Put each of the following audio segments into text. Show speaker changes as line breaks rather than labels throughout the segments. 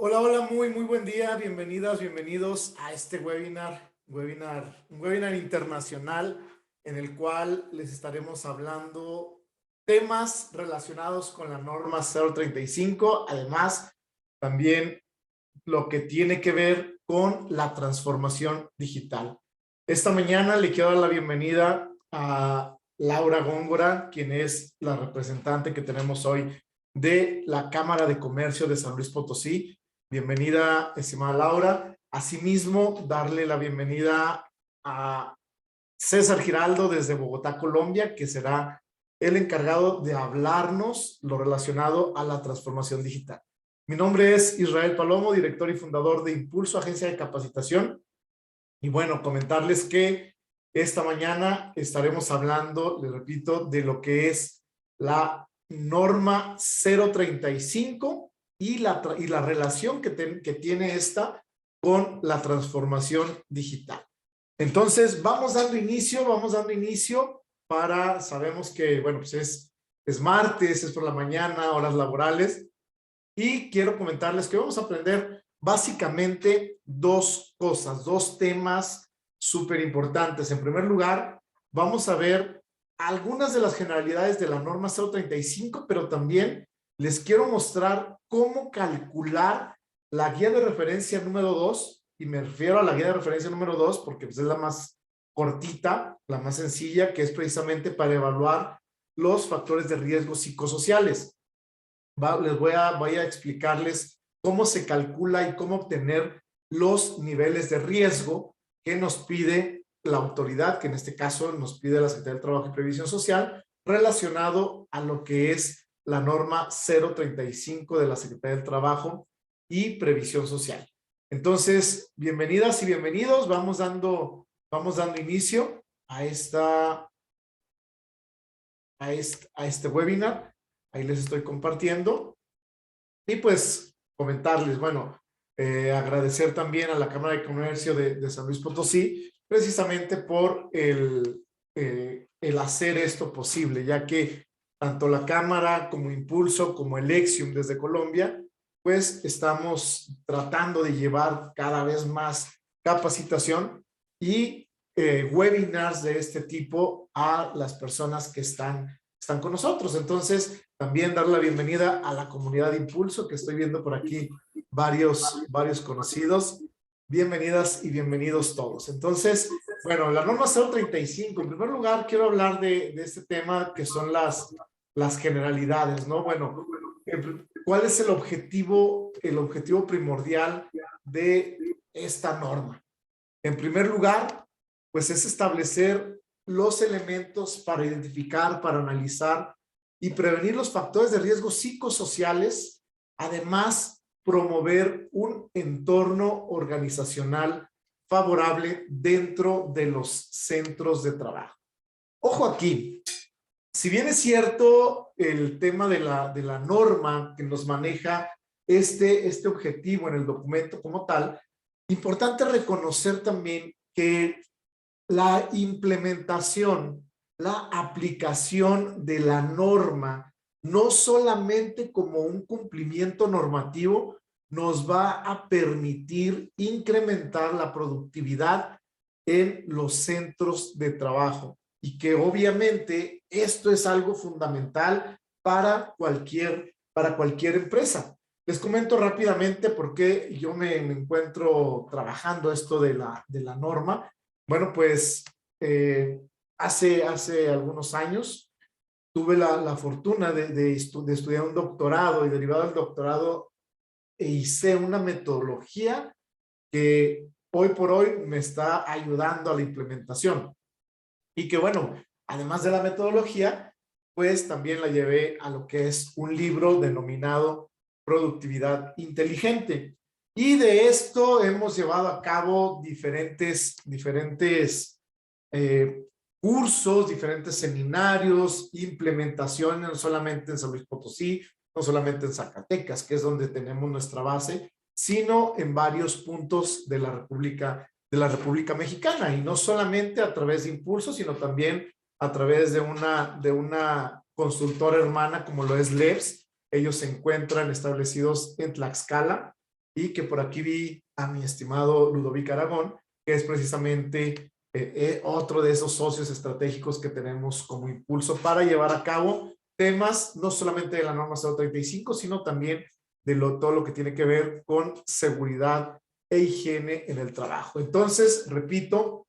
Hola, hola, muy buen día. Bienvenidas, bienvenidos a este un webinar internacional en el cual les estaremos hablando temas relacionados con la norma 035. Además, también lo que tiene que ver con la transformación digital. Esta mañana le quiero dar la bienvenida a Laura Góngora, quien es la representante que tenemos hoy de la Cámara de Comercio de San Luis Potosí. Bienvenida, estimada Laura. Asimismo, darle la bienvenida a César Giraldo desde Bogotá, Colombia, que será el encargado de hablarnos lo relacionado a la transformación digital. Mi nombre es Israel Palomo, director y fundador de Impulso, agencia de capacitación. Y bueno, comentarles que esta mañana estaremos hablando, les repito, de lo que es la norma 035 y la relación que tiene esta con la transformación digital. Entonces, vamos dando inicio sabemos que, bueno, pues es martes, es por la mañana, horas laborales, y quiero comentarles que vamos a aprender básicamente dos cosas, dos temas súper importantes. En primer lugar, vamos a ver algunas de las generalidades de la norma 035, pero también les quiero mostrar cómo calcular la guía de referencia número 2, y me refiero a la guía de referencia número 2 porque pues, es la más cortita, la más sencilla, que es precisamente para evaluar los factores de riesgo psicosociales. Voy a explicarles cómo se calcula y cómo obtener los niveles de riesgo que nos pide la autoridad, que en este caso nos pide la Secretaría del Trabajo y Previsión Social, relacionado a lo que es la norma 035 de la Secretaría del Trabajo y Previsión Social. Entonces, bienvenidas y bienvenidos. Vamos dando inicio a este webinar. Ahí les estoy compartiendo. Y pues comentarles, bueno, agradecer también a la Cámara de Comercio de San Luis Potosí, precisamente por el hacer esto posible, ya que tanto la Cámara como Impulso, como el Exium desde Colombia, pues estamos tratando de llevar cada vez más capacitación y webinars de este tipo a las personas que están con nosotros. Entonces, también dar la bienvenida a la comunidad de Impulso, que estoy viendo por aquí varios conocidos. Bienvenidas y bienvenidos todos. Entonces, bueno, la norma 035. En primer lugar, quiero hablar de este tema que son las generalidades, ¿no? Bueno, ¿cuál es el objetivo primordial de esta norma? En primer lugar, pues es establecer los elementos para identificar, para analizar y prevenir los factores de riesgo psicosociales, además promover un entorno organizacional favorable dentro de los centros de trabajo. Ojo aquí, si bien es cierto el tema de la norma que nos maneja este objetivo en el documento como tal, importante reconocer también que la implementación, la aplicación de la norma, no solamente como un cumplimiento normativo, nos va a permitir incrementar la productividad en los centros de trabajo y que obviamente esto es algo fundamental para cualquier empresa. Les comento rápidamente por qué yo me encuentro trabajando esto de la norma. Bueno, pues hace algunos años tuve la fortuna de estudiar un doctorado y derivado del doctorado hice una metodología que hoy por hoy me está ayudando a la implementación. Y que bueno, además de la metodología, pues también la llevé a lo que es un libro denominado Productividad Inteligente. Y de esto hemos llevado a cabo diferentes cursos, diferentes seminarios, implementaciones, no solamente en San Luis Potosí, no solamente en Zacatecas, que es donde tenemos nuestra base, sino en varios puntos de la República Mexicana, y no solamente a través de Impulso, sino también a través de una consultora hermana como lo es LEPS. Ellos se encuentran establecidos en Tlaxcala y que por aquí vi a mi estimado Ludovic Aragón, que es precisamente otro de esos socios estratégicos que tenemos como impulso para llevar a cabo temas no solamente de la norma 035, sino también de todo lo que tiene que ver con seguridad e higiene en el trabajo. Entonces, repito,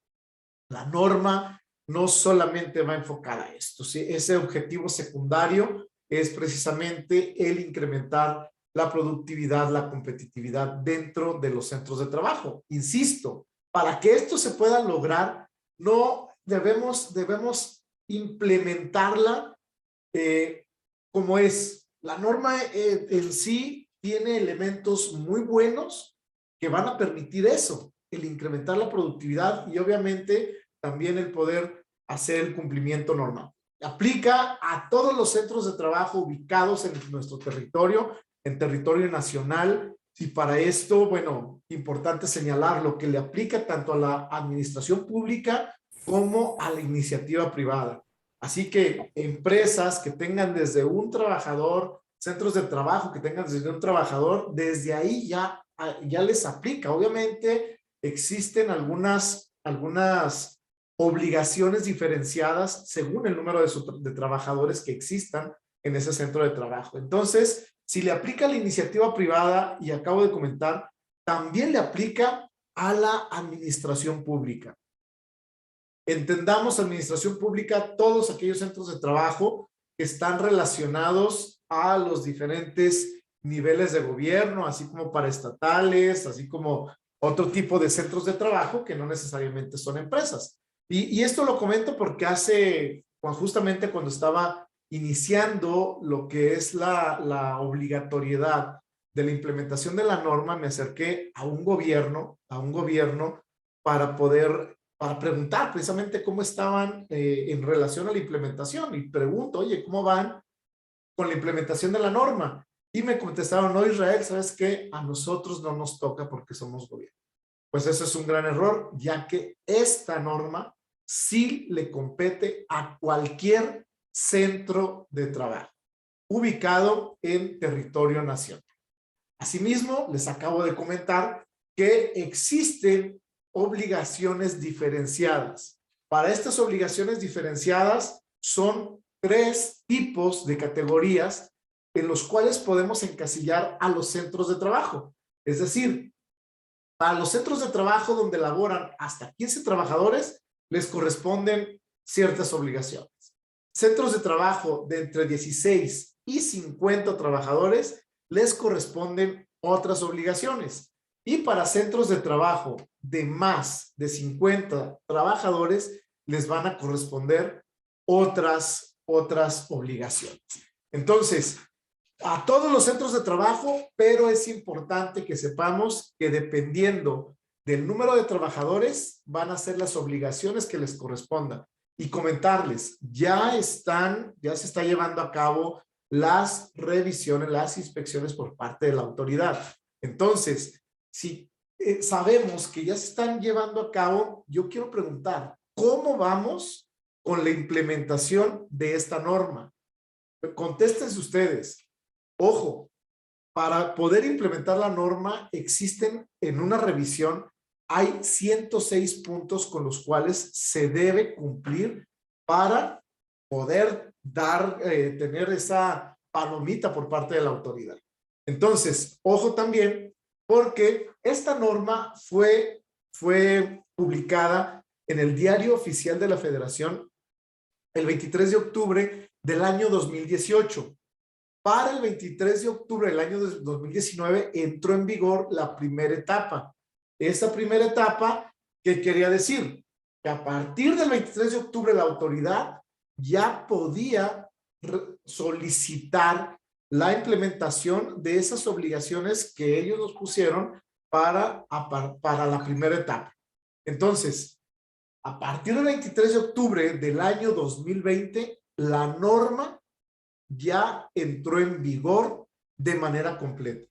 la norma no solamente va enfocada a esto, ¿sí? Ese objetivo secundario es precisamente el incrementar la productividad, la competitividad dentro de los centros de trabajo. Insisto, para que esto se pueda lograr, no debemos implementarla como es. La norma en sí tiene elementos muy buenos que van a permitir eso, el incrementar la productividad y obviamente también el poder hacer el cumplimiento normal. Aplica a todos los centros de trabajo ubicados en nuestro territorio, en territorio nacional, y para esto, bueno, importante señalar lo que le aplica tanto a la administración pública como a la iniciativa privada. Así que empresas que tengan desde un trabajador, centros de trabajo que tengan desde un trabajador, desde ahí ya les aplica. Obviamente existen algunas obligaciones diferenciadas según el número de trabajadores que existan en ese centro de trabajo. Entonces, si le aplica a la iniciativa privada, y acabo de comentar, también le aplica a la administración pública. Entendamos administración pública todos aquellos centros de trabajo que están relacionados a los diferentes niveles de gobierno, así como paraestatales, así como otro tipo de centros de trabajo que no necesariamente son empresas. Y esto lo comento porque justamente cuando estaba iniciando lo que es la obligatoriedad de la implementación de la norma, me acerqué a un gobierno para preguntar precisamente cómo estaban en relación a la implementación. Y pregunto, oye, ¿cómo van con la implementación de la norma? Y me contestaron, no, Israel, ¿sabes qué? A nosotros no nos toca porque somos gobierno. Pues eso es un gran error, ya que esta norma sí le compete a cualquier centro de trabajo ubicado en territorio nacional. Asimismo, les acabo de comentar que existen obligaciones diferenciadas. Para estas obligaciones diferenciadas son 3 tipos de categorías en los cuales podemos encasillar a los centros de trabajo. Es decir, para los centros de trabajo donde laboran hasta 15 trabajadores, les corresponden ciertas obligaciones. Centros de trabajo de entre 16 y 50 trabajadores, les corresponden otras obligaciones. Y para centros de trabajo de más de 50 trabajadores, les van a corresponder otras obligaciones. Entonces, a todos los centros de trabajo, pero es importante que sepamos que dependiendo del número de trabajadores, van a ser las obligaciones que les correspondan. Y comentarles, ya se está llevando a cabo las revisiones, las inspecciones por parte de la autoridad. Entonces, si sabemos que ya se están llevando a cabo, yo quiero preguntar, ¿cómo vamos con la implementación de esta norma? Contéstense ustedes. Ojo, para poder implementar la norma existen en una revisión, hay 106 puntos con los cuales se debe cumplir para poder tener esa palomita por parte de la autoridad. Entonces, ojo también, porque esta norma fue publicada en el Diario Oficial de la Federación el 23 de octubre del año 2018. Para el 23 de octubre del año 2019 entró en vigor la primera etapa. Esta primera etapa, ¿qué quería decir? Que a partir del 23 de octubre la autoridad ya podía solicitar la implementación de esas obligaciones que ellos nos pusieron para la primera etapa. Entonces, a partir del 23 de octubre del año 2020, la norma ya entró en vigor de manera completa.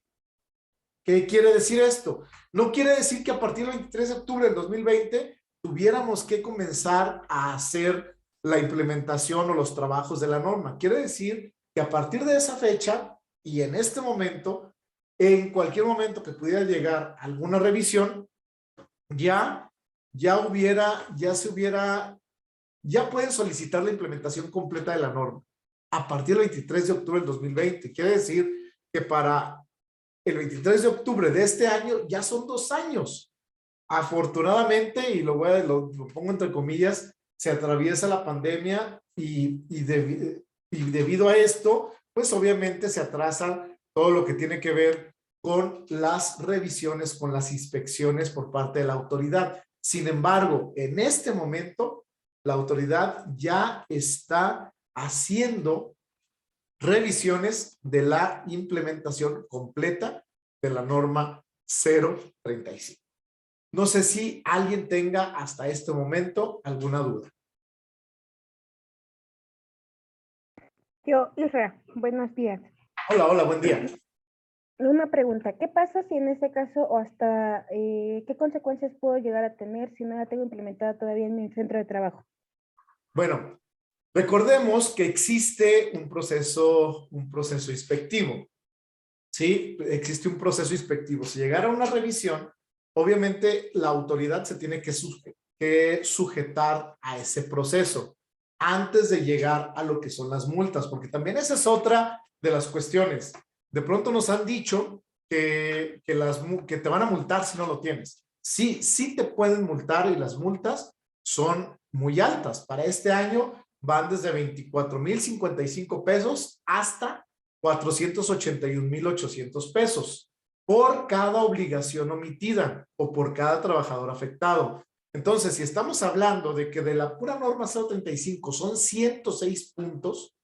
¿Qué quiere decir esto? No quiere decir que a partir del 23 de octubre del 2020 tuviéramos que comenzar a hacer la implementación o los trabajos de la norma. Quiere decir que a partir de esa fecha y en este momento en cualquier momento que pudiera llegar alguna revisión, ya pueden solicitar la implementación completa de la norma a partir del 23 de octubre del 2020. Quiere decir que para el 23 de octubre de este año ya son 2 años. Afortunadamente, y lo pongo entre comillas, se atraviesa la pandemia y debido a esto, pues obviamente se atrasa todo lo que tiene que ver con las revisiones, con las inspecciones por parte de la autoridad. Sin embargo, en este momento, la autoridad ya está haciendo revisiones de la implementación completa de la norma 035. No sé si alguien tenga hasta este momento alguna duda.
Yo, Isra, buenos días.
Hola, buen día.
Una pregunta, ¿qué pasa si en este caso o hasta qué consecuencias puedo llegar a tener si no la tengo implementada todavía en mi centro de trabajo?
Bueno, recordemos que existe un proceso inspectivo. ¿Sí? Existe un proceso inspectivo. Si llegara a una revisión, obviamente la autoridad se tiene que sujetar a ese proceso antes de llegar a lo que son las multas, porque también esa es otra de las cuestiones. De pronto nos han dicho que te van a multar si no lo tienes. Sí, sí te pueden multar y las multas son muy altas. Para este año van desde 24,055 pesos hasta 481,800 pesos por cada obligación omitida o por cada trabajador afectado. Entonces, si estamos hablando de que de la pura norma 035 son 106 puntos,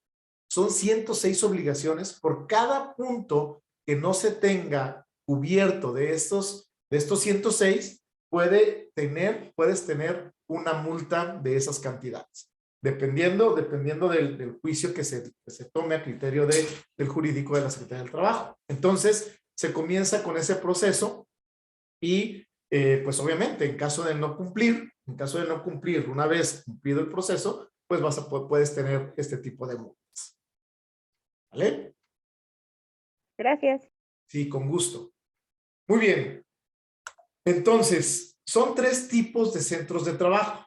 son 106 obligaciones, por cada punto que no se tenga cubierto de estos 106, puedes tener una multa de esas cantidades. Dependiendo del juicio que se tome a criterio del jurídico de la Secretaría del Trabajo. Entonces, se comienza con ese proceso y, pues obviamente, en caso de no cumplir, una vez cumplido el proceso, pues puedes tener este tipo de multas. ¿Vale?
Gracias.
Sí, con gusto. Muy bien. Entonces, son 3 tipos de centros de trabajo.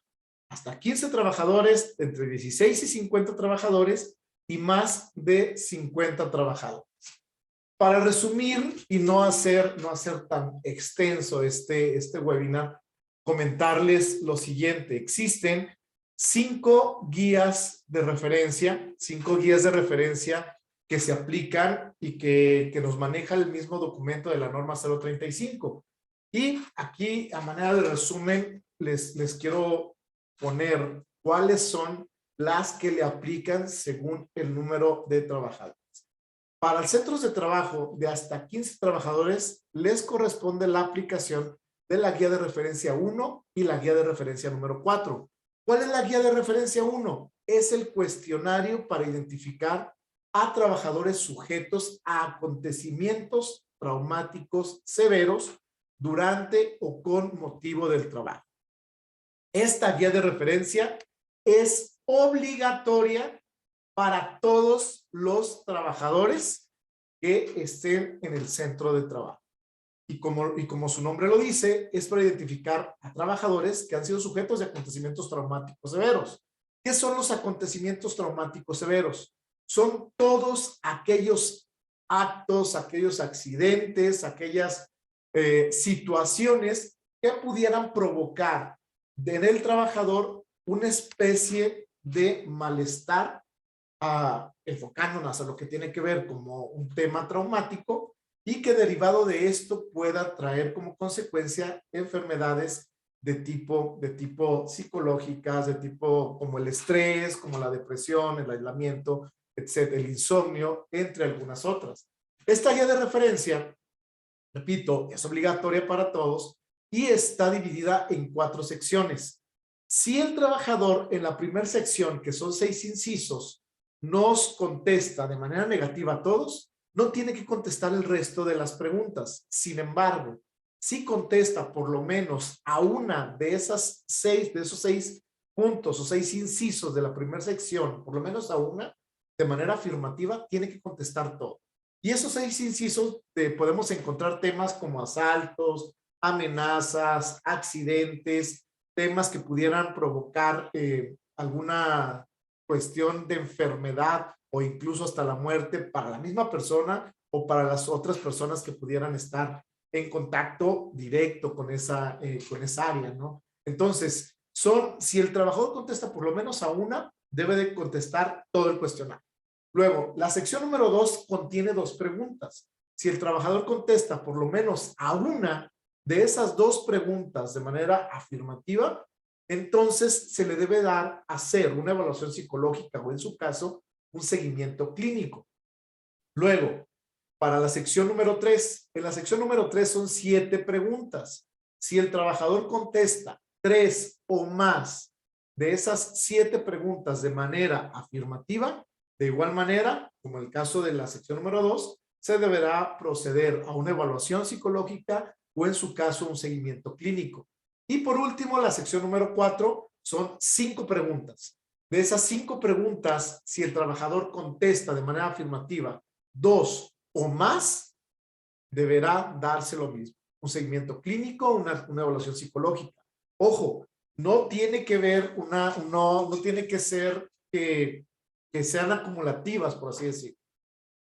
Hasta 15 trabajadores, entre 16 y 50 trabajadores y más de 50 trabajadores. Para resumir y no hacer tan extenso este webinar, comentarles lo siguiente. Existen 5 guías de referencia, que se aplican y que nos maneja el mismo documento de la norma 035. Y aquí, a manera de resumen, les quiero poner cuáles son las que le aplican según el número de trabajadores. Para los centros de trabajo de hasta 15 trabajadores, les corresponde la aplicación de la guía de referencia 1 y la guía de referencia número 4. ¿Cuál es la guía de referencia 1? Es el cuestionario para identificar a trabajadores sujetos a acontecimientos traumáticos severos durante o con motivo del trabajo. Esta guía de referencia es obligatoria para todos los trabajadores que estén en el centro de trabajo. Y como su nombre lo dice, es para identificar a trabajadores que han sido sujetos de acontecimientos traumáticos severos. ¿Qué son los acontecimientos traumáticos severos? Son todos aquellos actos, aquellos accidentes, aquellas situaciones que pudieran provocar en el trabajador una especie de malestar, enfocándonos a lo que tiene que ver como un tema traumático y que derivado de esto pueda traer como consecuencia enfermedades de tipo psicológicas, de tipo como el estrés, como la depresión, el aislamiento, etc., el insomnio, entre algunas otras. Esta guía de referencia, repito, es obligatoria para todos y está dividida en 4 secciones. Si el trabajador en la primera sección, que son 6 incisos, nos contesta de manera negativa a todos, no tiene que contestar el resto de las preguntas. Sin embargo, si contesta por lo menos a una de esos 6 puntos o 6 incisos de la primera sección, por lo menos a una, de manera afirmativa, tiene que contestar todo. Y esos 6 incisos podemos encontrar temas como asaltos, amenazas, accidentes, temas que pudieran provocar alguna cuestión de enfermedad o incluso hasta la muerte para la misma persona o para las otras personas que pudieran estar en contacto directo con esa área, ¿no? Entonces, si el trabajador contesta por lo menos a una, debe de contestar todo el cuestionario. Luego, la sección número 2 contiene 2 preguntas. Si el trabajador contesta por lo menos a una de esas 2 preguntas de manera afirmativa, entonces se le debe dar hacer una evaluación psicológica o en su caso, un seguimiento clínico. Luego, para la sección número 3, en la sección número 3 son 7 preguntas. Si el trabajador contesta 3 o más de esas 7 preguntas de manera afirmativa, de igual manera, como en el caso de la sección número 2, se deberá proceder a una evaluación psicológica o en su caso un seguimiento clínico. Y por último, la sección número 4 son 5 preguntas. De esas 5 preguntas, si el trabajador contesta de manera afirmativa 2 o más, deberá darse lo mismo. Un seguimiento clínico, una evaluación psicológica. Ojo, no tiene que ver, no tiene que ser que sean acumulativas, por así decir.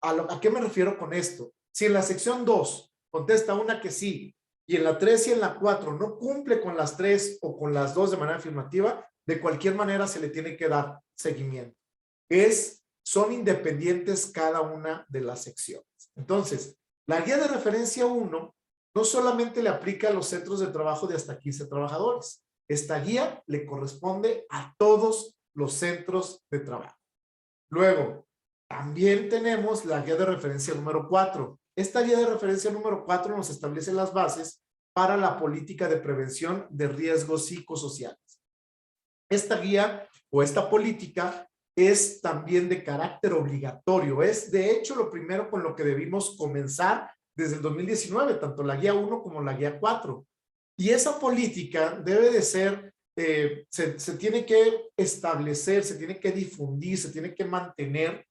¿A qué me refiero con esto? Si en la sección 2 contesta una que sí, y en la 3 y en la 4 no cumple con las 3 o con las 2 de manera afirmativa, de cualquier manera se le tiene que dar seguimiento. Son independientes cada una de las secciones. Entonces, la guía de referencia 1 no solamente le aplica a los centros de trabajo de hasta 15 trabajadores. Esta guía le corresponde a todos los centros de trabajo. Luego, también tenemos la guía de referencia número 4. Esta guía de referencia número 4 nos establece las bases para la política de prevención de riesgos psicosociales. Esta guía o esta política es también de carácter obligatorio. Es, de hecho, lo primero con lo que debimos comenzar desde el 2019, tanto la guía 1 como la guía 4. Y esa política debe de ser, se tiene que establecer, se tiene que difundir, se tiene que mantener.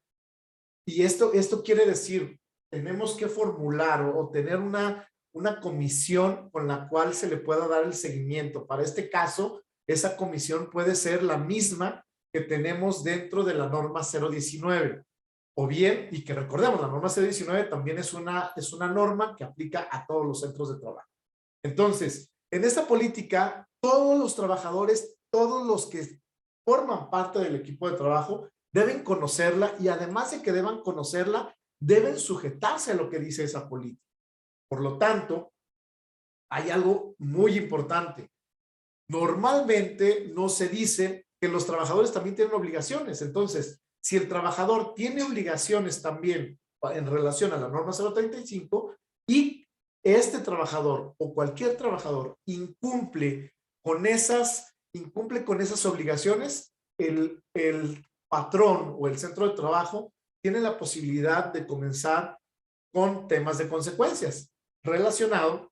Y esto quiere decir, tenemos que formular o tener una comisión con la cual se le pueda dar el seguimiento. Para este caso, esa comisión puede ser la misma que tenemos dentro de la norma 019. O bien, y que recordemos, la norma 019 también es una norma que aplica a todos los centros de trabajo. Entonces, en esta política, todos los trabajadores, todos los que forman parte del equipo de trabajo, deben conocerla y además de que deban conocerla, deben sujetarse a lo que dice esa política. Por lo tanto, hay algo muy importante. Normalmente no se dice que los trabajadores también tienen obligaciones. Entonces, si el trabajador tiene obligaciones también en relación a la norma 035 y este trabajador o cualquier trabajador incumple con esas obligaciones, el patrón o el centro de trabajo tiene la posibilidad de comenzar con temas de consecuencias relacionado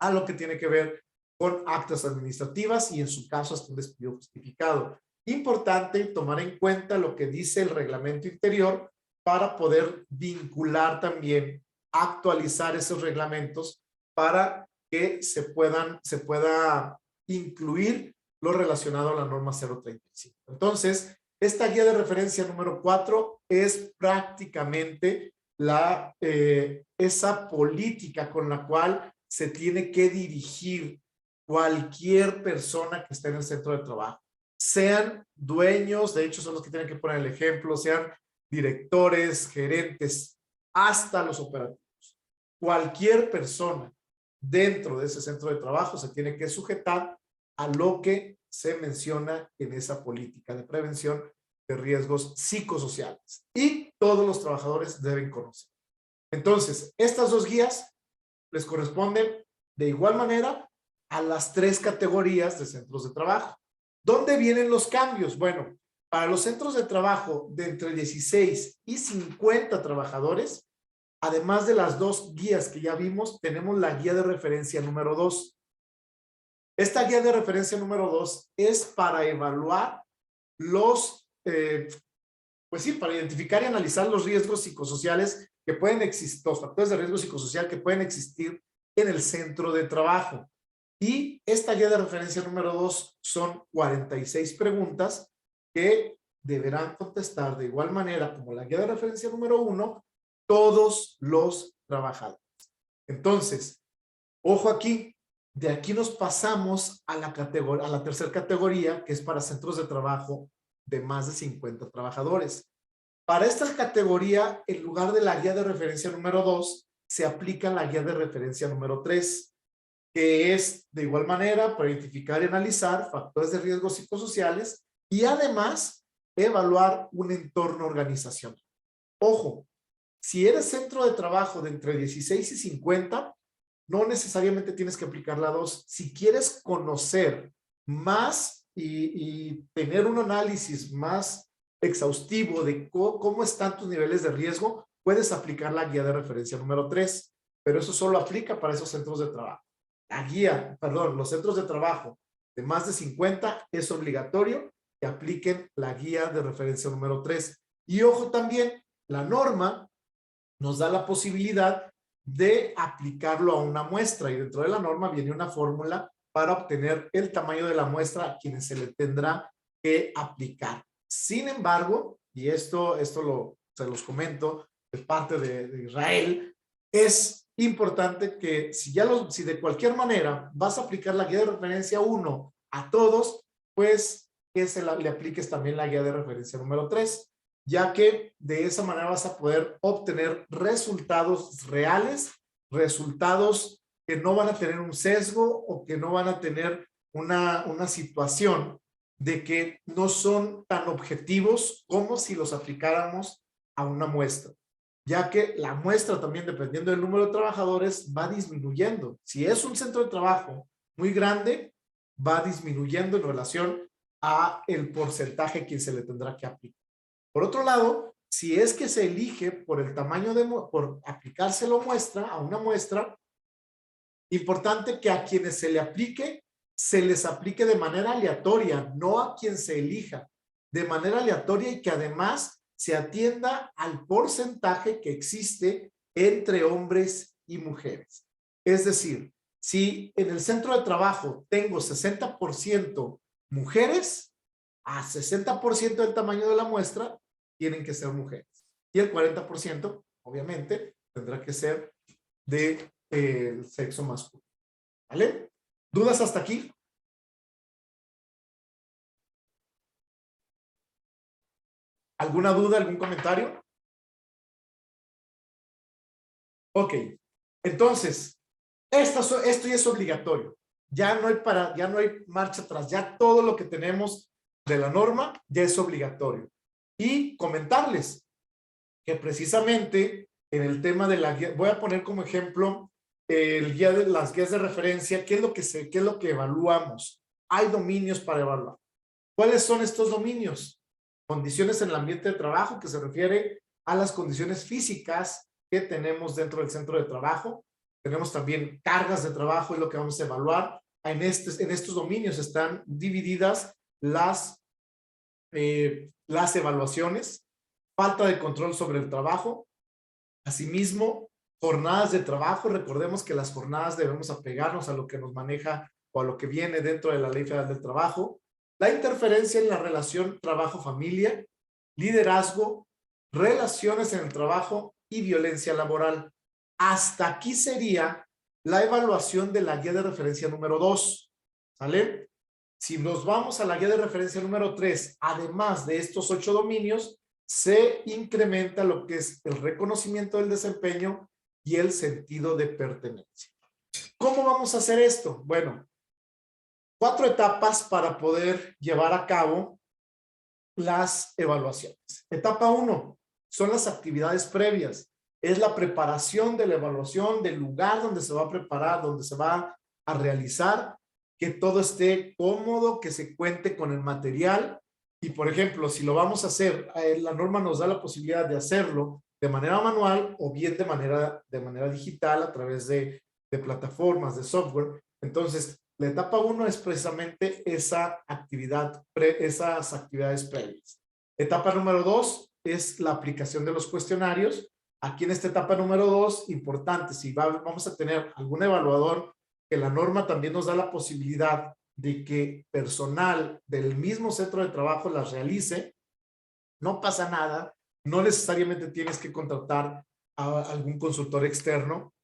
a lo que tiene que ver con actas administrativas y en su caso hasta un despido justificado. Importante tomar en cuenta lo que dice el reglamento interior para poder vincular también, actualizar esos reglamentos para que se pueda incluir lo relacionado a la norma 035. Entonces, esta guía de referencia número 4 es prácticamente esa política con la cual se tiene que dirigir cualquier persona que esté en el centro de trabajo. Sean dueños, de hecho son los que tienen que poner el ejemplo, sean directores, gerentes, hasta los operativos. Cualquier persona dentro de ese centro de trabajo se tiene que sujetar a lo que se menciona en esa política de prevención de riesgos psicosociales. Y todos los trabajadores deben conocer. Entonces, estas 2 guías les corresponden de igual manera a las 3 categorías de centros de trabajo. ¿Dónde vienen los cambios? Bueno, para los centros de trabajo de entre 16 y 50 trabajadores, además de las 2 guías que ya vimos, tenemos la guía de referencia número 2. Esta guía de referencia número 2 es para evaluar pues sí, para identificar y analizar los riesgos psicosociales que pueden existir, los factores de riesgo psicosocial que pueden existir en el centro de trabajo. Y esta guía de referencia número 2 son 46 preguntas que deberán contestar de igual manera como la guía de referencia número 1 todos los trabajadores. Entonces, ojo aquí, de aquí nos pasamos a la tercera categoría, que es para centros de trabajo de más de 50 trabajadores. Para esta categoría, en lugar de la guía de referencia número 2, se aplica la guía de referencia número 3, que es de igual manera para identificar y analizar factores de riesgo psicosociales y además evaluar un entorno organizacional. Ojo, si eres centro de trabajo de entre 16 y 50, no necesariamente tienes que aplicar la 2. Si quieres conocer más y tener un análisis más exhaustivo de cómo están tus niveles de riesgo, puedes aplicar la guía de referencia número 3, pero eso solo aplica para esos centros de trabajo. Los centros de trabajo de más de 50 es obligatorio que apliquen la guía de referencia número 3. Y ojo también, la norma nos da la posibilidad de aplicarlo a una muestra y dentro de la norma viene una fórmula para obtener el tamaño de la muestra a quienes se le tendrá que aplicar. Sin embargo, y esto se los comento de parte de Israel, es importante que si de cualquier manera vas a aplicar la guía de referencia 1 a todos, pues que le apliques también la guía de referencia número 3, ya que de esa manera vas a poder obtener resultados reales, resultados que no van a tener un sesgo o que no van a tener una situación de que no son tan objetivos como si los aplicáramos a una muestra, ya que la muestra también, dependiendo del número de trabajadores, va disminuyendo. Si es un centro de trabajo muy grande, va disminuyendo en relación a el porcentaje que se le tendrá que aplicar. Por otro lado, si es que se elige por el tamaño por aplicárselo a una muestra, importante que a quienes se le aplique, se les aplique de manera aleatoria, no a quien se elija, de manera aleatoria y que además se atienda al porcentaje que existe entre hombres y mujeres. Es decir, si en el centro de trabajo tengo 60% mujeres, a 60% del tamaño de la muestra, tienen que ser mujeres. Y el 40%, obviamente, tendrá que ser del sexo masculino. ¿Vale? ¿Dudas hasta aquí? ¿Alguna duda, algún comentario? Ok. Entonces, esto ya es obligatorio. Ya no hay marcha atrás. Ya todo lo que tenemos de la norma ya es obligatorio. Y comentarles que precisamente en el tema de la guía, voy a poner como ejemplo las guías de referencia, ¿qué es lo que evaluamos? Hay dominios para evaluar. ¿Cuáles son estos dominios? Condiciones en el ambiente de trabajo, que se refiere a las condiciones físicas que tenemos dentro del centro de trabajo. Tenemos también cargas de trabajo, es lo que vamos a evaluar. En estos dominios están divididas las evaluaciones. Falta de control sobre el trabajo. Asimismo, jornadas de trabajo. Recordemos que las jornadas debemos apegarnos a lo que nos maneja o a lo que viene dentro de la Ley Federal del Trabajo. La interferencia en la relación trabajo-familia, liderazgo, relaciones en el trabajo y violencia laboral. Hasta aquí sería la evaluación de la guía de referencia número 2. ¿Sale? Si nos vamos a la guía de referencia número 3, además de estos 8 dominios, se incrementa lo que es el reconocimiento del desempeño y el sentido de pertenencia. ¿Cómo vamos a hacer esto? Bueno, 4 etapas para poder llevar a cabo las evaluaciones. Etapa 1 son las actividades previas. Es la preparación de la evaluación, del lugar donde se va a preparar, donde se va a realizar, que todo esté cómodo, que se cuente con el material. Y, por ejemplo, si lo vamos a hacer, la norma nos da la posibilidad de hacerlo de manera manual o bien de manera digital a través de plataformas, de software. Entonces, la etapa 1 es precisamente esas actividades previas. Etapa número 2 es la aplicación de los cuestionarios. Aquí en esta etapa número 2, importante, si vamos a tener algún evaluador, que la norma también nos da la posibilidad de que personal del mismo centro de trabajo las realice, no pasa nada, no necesariamente tienes que contratar a algún consultor externo,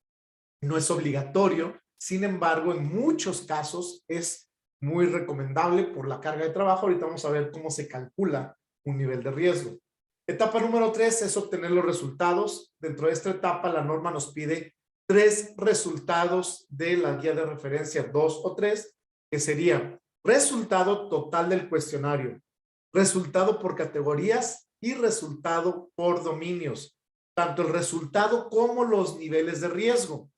no es obligatorio, sin embargo, en muchos casos es muy recomendable por la carga de trabajo. Ahorita vamos a ver cómo se calcula un nivel de riesgo. Etapa número 3 es obtener los resultados. Dentro de esta etapa, la norma nos pide 3 resultados de la guía de referencia 2 o 3, que sería resultado total del cuestionario, resultado por categorías y resultado por dominios, tanto el resultado como los niveles de riesgo.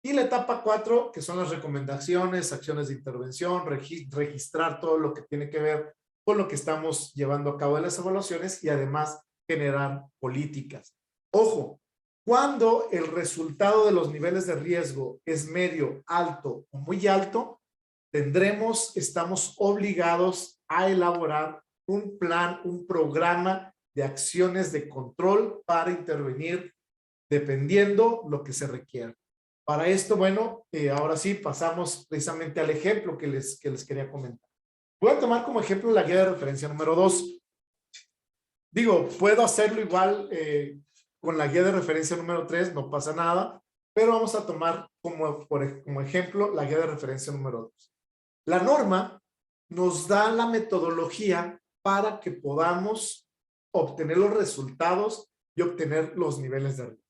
Y la etapa 4, que son las recomendaciones, acciones de intervención, registrar todo lo que tiene que ver con lo que estamos llevando a cabo en las evaluaciones y además generar políticas. Ojo, cuando el resultado de los niveles de riesgo es medio, alto o muy alto, estamos obligados a elaborar un plan, un programa de acciones de control para intervenir dependiendo lo que se requiera. Para esto, bueno, ahora sí pasamos precisamente al ejemplo que les quería comentar. Voy a tomar como ejemplo la guía de referencia número 2. Digo, puedo hacerlo igual con la guía de referencia número 3, no pasa nada, pero vamos a tomar como ejemplo la guía de referencia número 2. La norma nos da la metodología para que podamos obtener los resultados y obtener los niveles de riesgo.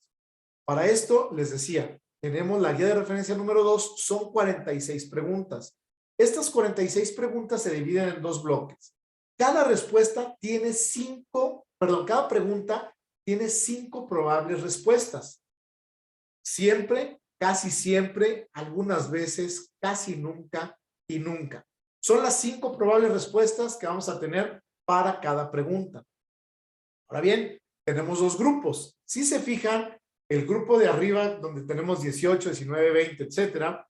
Para esto, les decía, tenemos la guía de referencia número 2, son 46 preguntas. Estas 46 preguntas se dividen en 2 bloques. Cada respuesta tiene cada pregunta tiene 5 probables respuestas. Siempre, casi siempre, algunas veces, casi nunca y nunca. Son las 5 probables respuestas que vamos a tener para cada pregunta. Ahora bien, tenemos 2 grupos. Si se fijan, el grupo de arriba, donde tenemos 18, 19, 20, etcétera,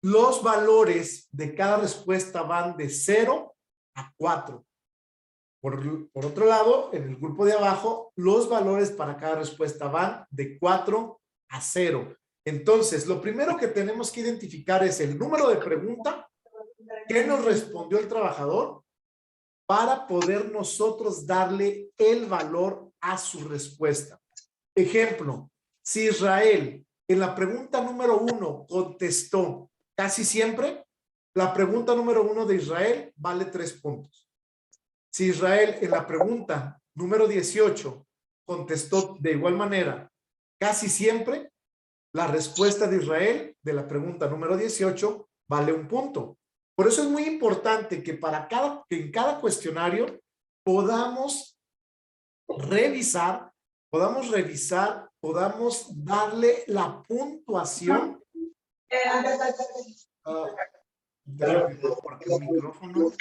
los valores de cada respuesta van de 0 a 4. Por otro lado, en el grupo de abajo, los valores para cada respuesta van de 4 a 0. Entonces, lo primero que tenemos que identificar es el número de pregunta que nos respondió el trabajador para poder nosotros darle el valor a su respuesta. Ejemplo, si Israel en la pregunta número 1 contestó casi siempre, la pregunta número 1 de Israel vale 3 puntos. Si Israel en la pregunta número 18 contestó de igual manera casi siempre, la respuesta de Israel de la pregunta número 18 vale 1 punto. Por eso es muy importante que en cada cuestionario podamos revisar, podamos darle la puntuación. Porque el micrófono.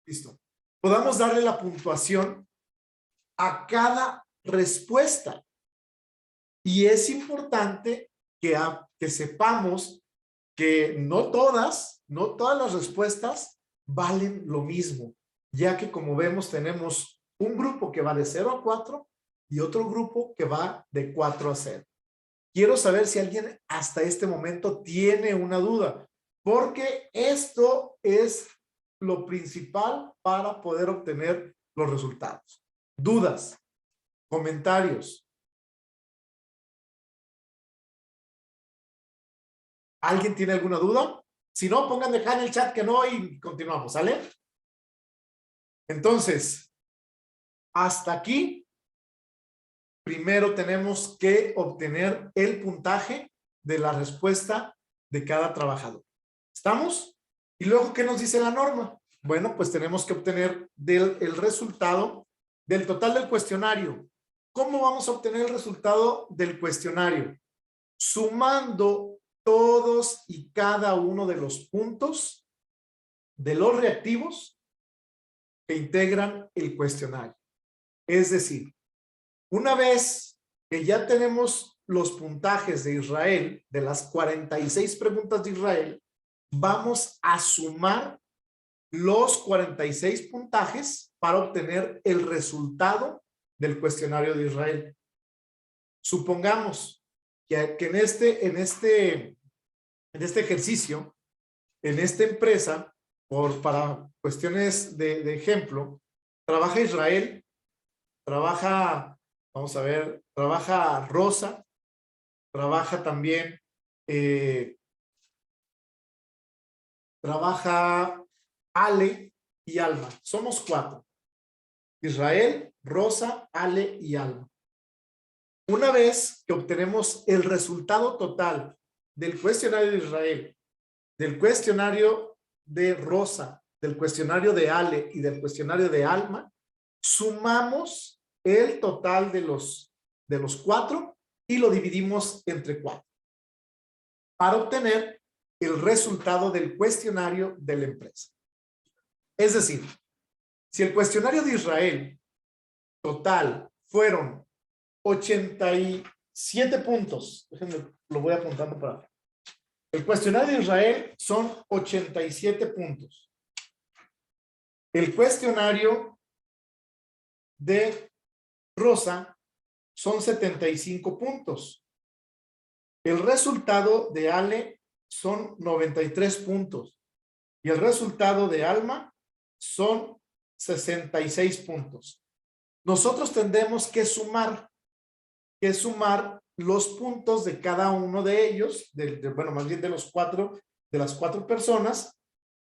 Listo. Podamos darle la puntuación a cada respuesta. Y es importante que sepamos que no todas las respuestas valen lo mismo, ya que como vemos tenemos un grupo que va de 0 a 4 y otro grupo que va de 4 a 0. Quiero saber si alguien hasta este momento tiene una duda, porque esto es lo principal para poder obtener los resultados. ¿Dudas? ¿Comentarios? ¿Alguien tiene alguna duda? Si no, pongan dejar en el chat que no y continuamos, ¿sale? Entonces, hasta aquí, primero tenemos que obtener el puntaje de la respuesta de cada trabajador. ¿Estamos? Y luego, ¿qué nos dice la norma? Bueno, pues tenemos que obtener el resultado del total del cuestionario. ¿Cómo vamos a obtener el resultado del cuestionario? Sumando todos y cada uno de los puntos de los reactivos que integran el cuestionario. Es decir, una vez que ya tenemos los puntajes de Israel, de las 46 preguntas de Israel, vamos a sumar los 46 puntajes para obtener el resultado del cuestionario de Israel. Supongamos que en este ejercicio, en esta empresa, para cuestiones de ejemplo, trabaja Israel, trabaja, vamos a ver, trabaja Rosa, trabaja también, trabaja Ale y Alma. Somos 4. Israel, Rosa, Ale y Alma. Una vez que obtenemos el resultado total del cuestionario de Israel, del cuestionario de Rosa, del cuestionario de Ale y del cuestionario de Alma, sumamos el total de los 4 y lo dividimos entre 4 para obtener el resultado del cuestionario de la empresa. Es decir, si el cuestionario de Israel total fueron 87 puntos, déjenme, lo voy apuntando para acá. El cuestionario de Israel son 87 puntos. El cuestionario de Rosa son 75 puntos. El resultado de Ale son 93 puntos. Y el resultado de Alma son 66 puntos. Nosotros tendremos que sumar los puntos de cada uno de ellos, bueno, más bien de las 4 personas,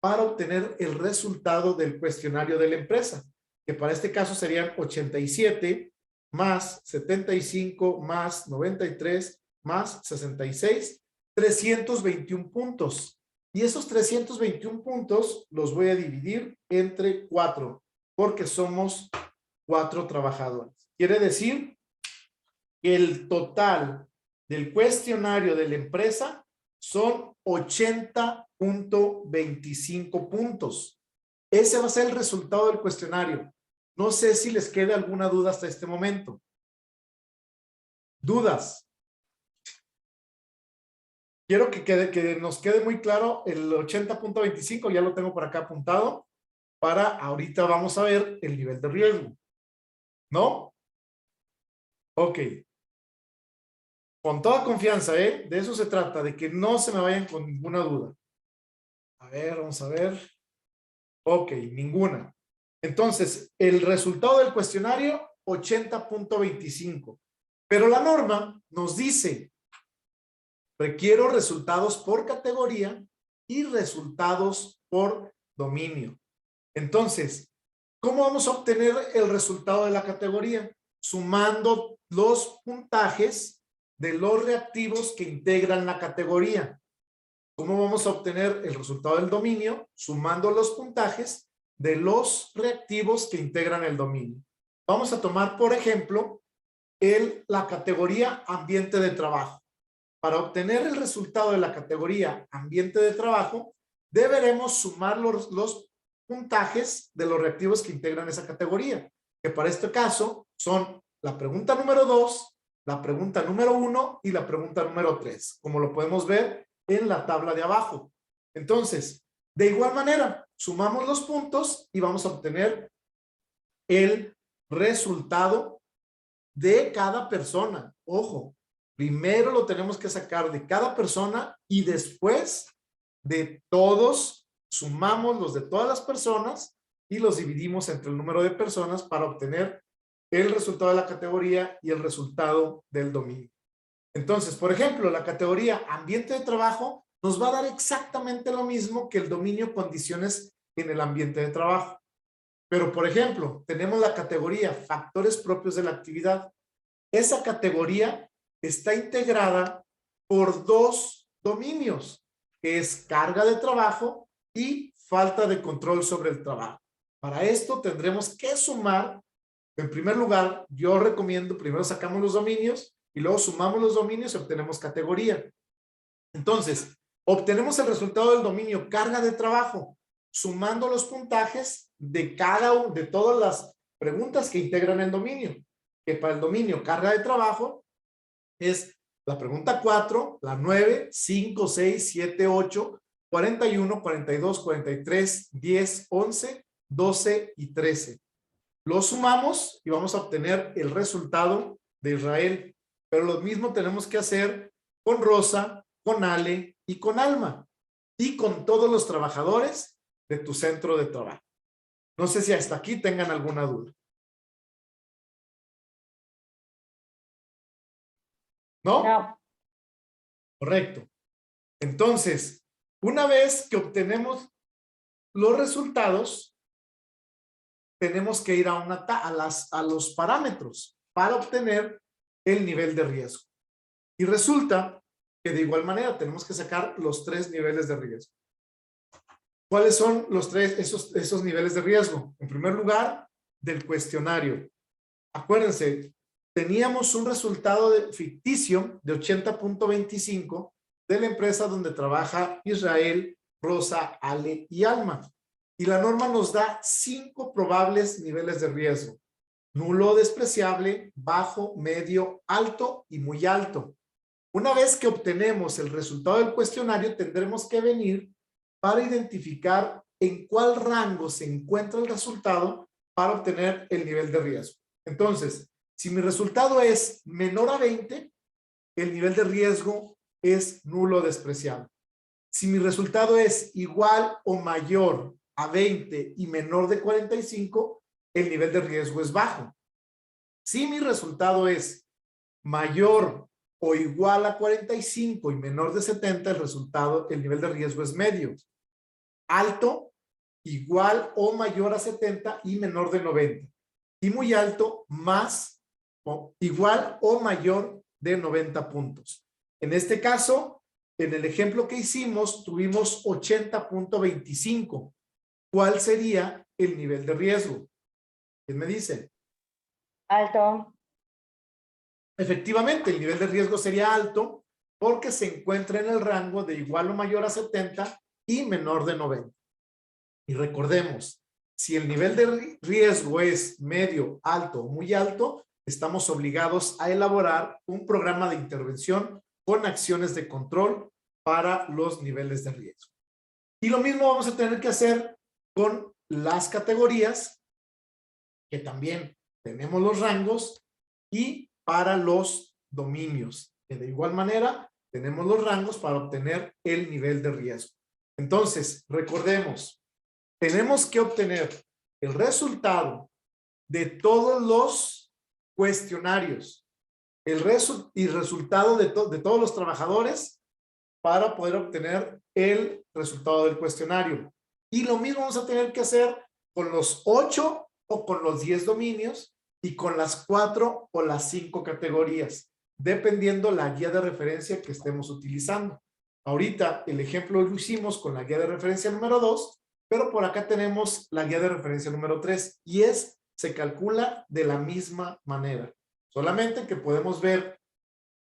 para obtener el resultado del cuestionario de la empresa, que para este caso serían 87 más 75 más 93 más 66, 321 puntos. Y esos 321 puntos los voy a dividir entre 4, porque somos 4 trabajadores. Quiere decir que el total del cuestionario de la empresa son 80.25 puntos. Ese va a ser el resultado del cuestionario. No sé si les queda alguna duda hasta este momento. ¿Dudas? Quiero que nos quede muy claro el 80.25, ya lo tengo por acá apuntado, para ahorita vamos a ver el nivel de riesgo. ¿No? Ok. Con toda confianza, ¿eh? De eso se trata, de que no se me vayan con ninguna duda. A ver, vamos a ver. Ok, ninguna. Entonces, el resultado del cuestionario, 80.25. Pero la norma nos dice, requiero resultados por categoría y resultados por dominio. Entonces, ¿cómo vamos a obtener el resultado de la categoría? Sumando los puntajes de los reactivos que integran la categoría. ¿Cómo vamos a obtener el resultado del dominio? Sumando los puntajes de los reactivos que integran el dominio. Vamos a tomar, por ejemplo, la categoría ambiente de trabajo. Para obtener el resultado de la categoría ambiente de trabajo, deberemos sumar los puntajes de los reactivos que integran esa categoría, que para este caso son la pregunta número 2, la pregunta número 1 y la pregunta número 3, como lo podemos ver en la tabla de abajo. Entonces, de igual manera, sumamos los puntos y vamos a obtener el resultado de cada persona. Ojo, primero lo tenemos que sacar de cada persona y después de todos, sumamos los de todas las personas y los dividimos entre el número de personas para obtener el resultado de la categoría y el resultado del dominio. Entonces, por ejemplo, la categoría ambiente de trabajo nos va a dar exactamente lo mismo que el dominio condiciones en el ambiente de trabajo. Pero, por ejemplo, tenemos la categoría factores propios de la actividad. Esa categoría está integrada por 2 dominios, que es carga de trabajo y falta de control sobre el trabajo. Para esto tendremos que sumar. En primer lugar, yo recomiendo, primero sacamos los dominios y luego sumamos los dominios y obtenemos categoría. Entonces, obtenemos el resultado del dominio carga de trabajo, sumando los puntajes de todas las preguntas que integran el dominio, que para el dominio carga de trabajo es la pregunta 4, la 9, 5, 6, 7, 8, 41, 42, 43, 10, 11, 12 y 13. Lo sumamos y vamos a obtener el resultado de Israel. Pero lo mismo tenemos que hacer con Rosa, con Ale y con Alma. Y con todos los trabajadores de tu centro de trabajo. No sé si hasta aquí tengan alguna duda. ¿No?
No.
Correcto. Entonces, una vez que obtenemos los resultados, tenemos que ir a los parámetros para obtener el nivel de riesgo. Y resulta que de igual manera tenemos que sacar los 3 niveles de riesgo. ¿Cuáles son los esos niveles de riesgo? En primer lugar, del cuestionario. Acuérdense, teníamos un resultado ficticio de 80.25 de la empresa donde trabaja Israel, Rosa, Ale y Alma. Y la norma nos da 5 probables niveles de riesgo. Nulo, despreciable, bajo, medio, alto y muy alto. Una vez que obtenemos el resultado del cuestionario, tendremos que venir para identificar en cuál rango se encuentra el resultado para obtener el nivel de riesgo. Entonces, si mi resultado es menor a 20, el nivel de riesgo es nulo o despreciable. Si mi resultado es igual o mayor a 20 y menor de 45, el nivel de riesgo es bajo. Si mi resultado es mayor o igual a 45 y menor de 70, el nivel de riesgo es medio. Alto, igual o mayor a 70 y menor de 90. Y muy alto, más o igual o mayor de 90 puntos. En este caso, en el ejemplo que hicimos, tuvimos 80.25. ¿Cuál sería el nivel de riesgo? ¿Quién me dice?
Alto.
Efectivamente, el nivel de riesgo sería alto porque se encuentra en el rango de igual o mayor a 70 y menor de 90. Y recordemos, si el nivel de riesgo es medio, alto o muy alto, estamos obligados a elaborar un programa de intervención con acciones de control para los niveles de riesgo. Y lo mismo vamos a tener que hacer con las categorías, que también tenemos los rangos, y para los dominios, que de igual manera tenemos los rangos para obtener el nivel de riesgo. Entonces, recordemos, tenemos que obtener el resultado de todos los cuestionarios, resultado de todos los trabajadores para poder obtener el resultado del cuestionario. Y lo mismo vamos a tener que hacer con los 8 o con los 10 dominios y con las 4 o las 5 categorías, dependiendo la guía de referencia que estemos utilizando. Ahorita el ejemplo lo hicimos con la guía de referencia número 2, pero por acá tenemos la guía de referencia número 3 y se calcula de la misma manera. Solamente que podemos ver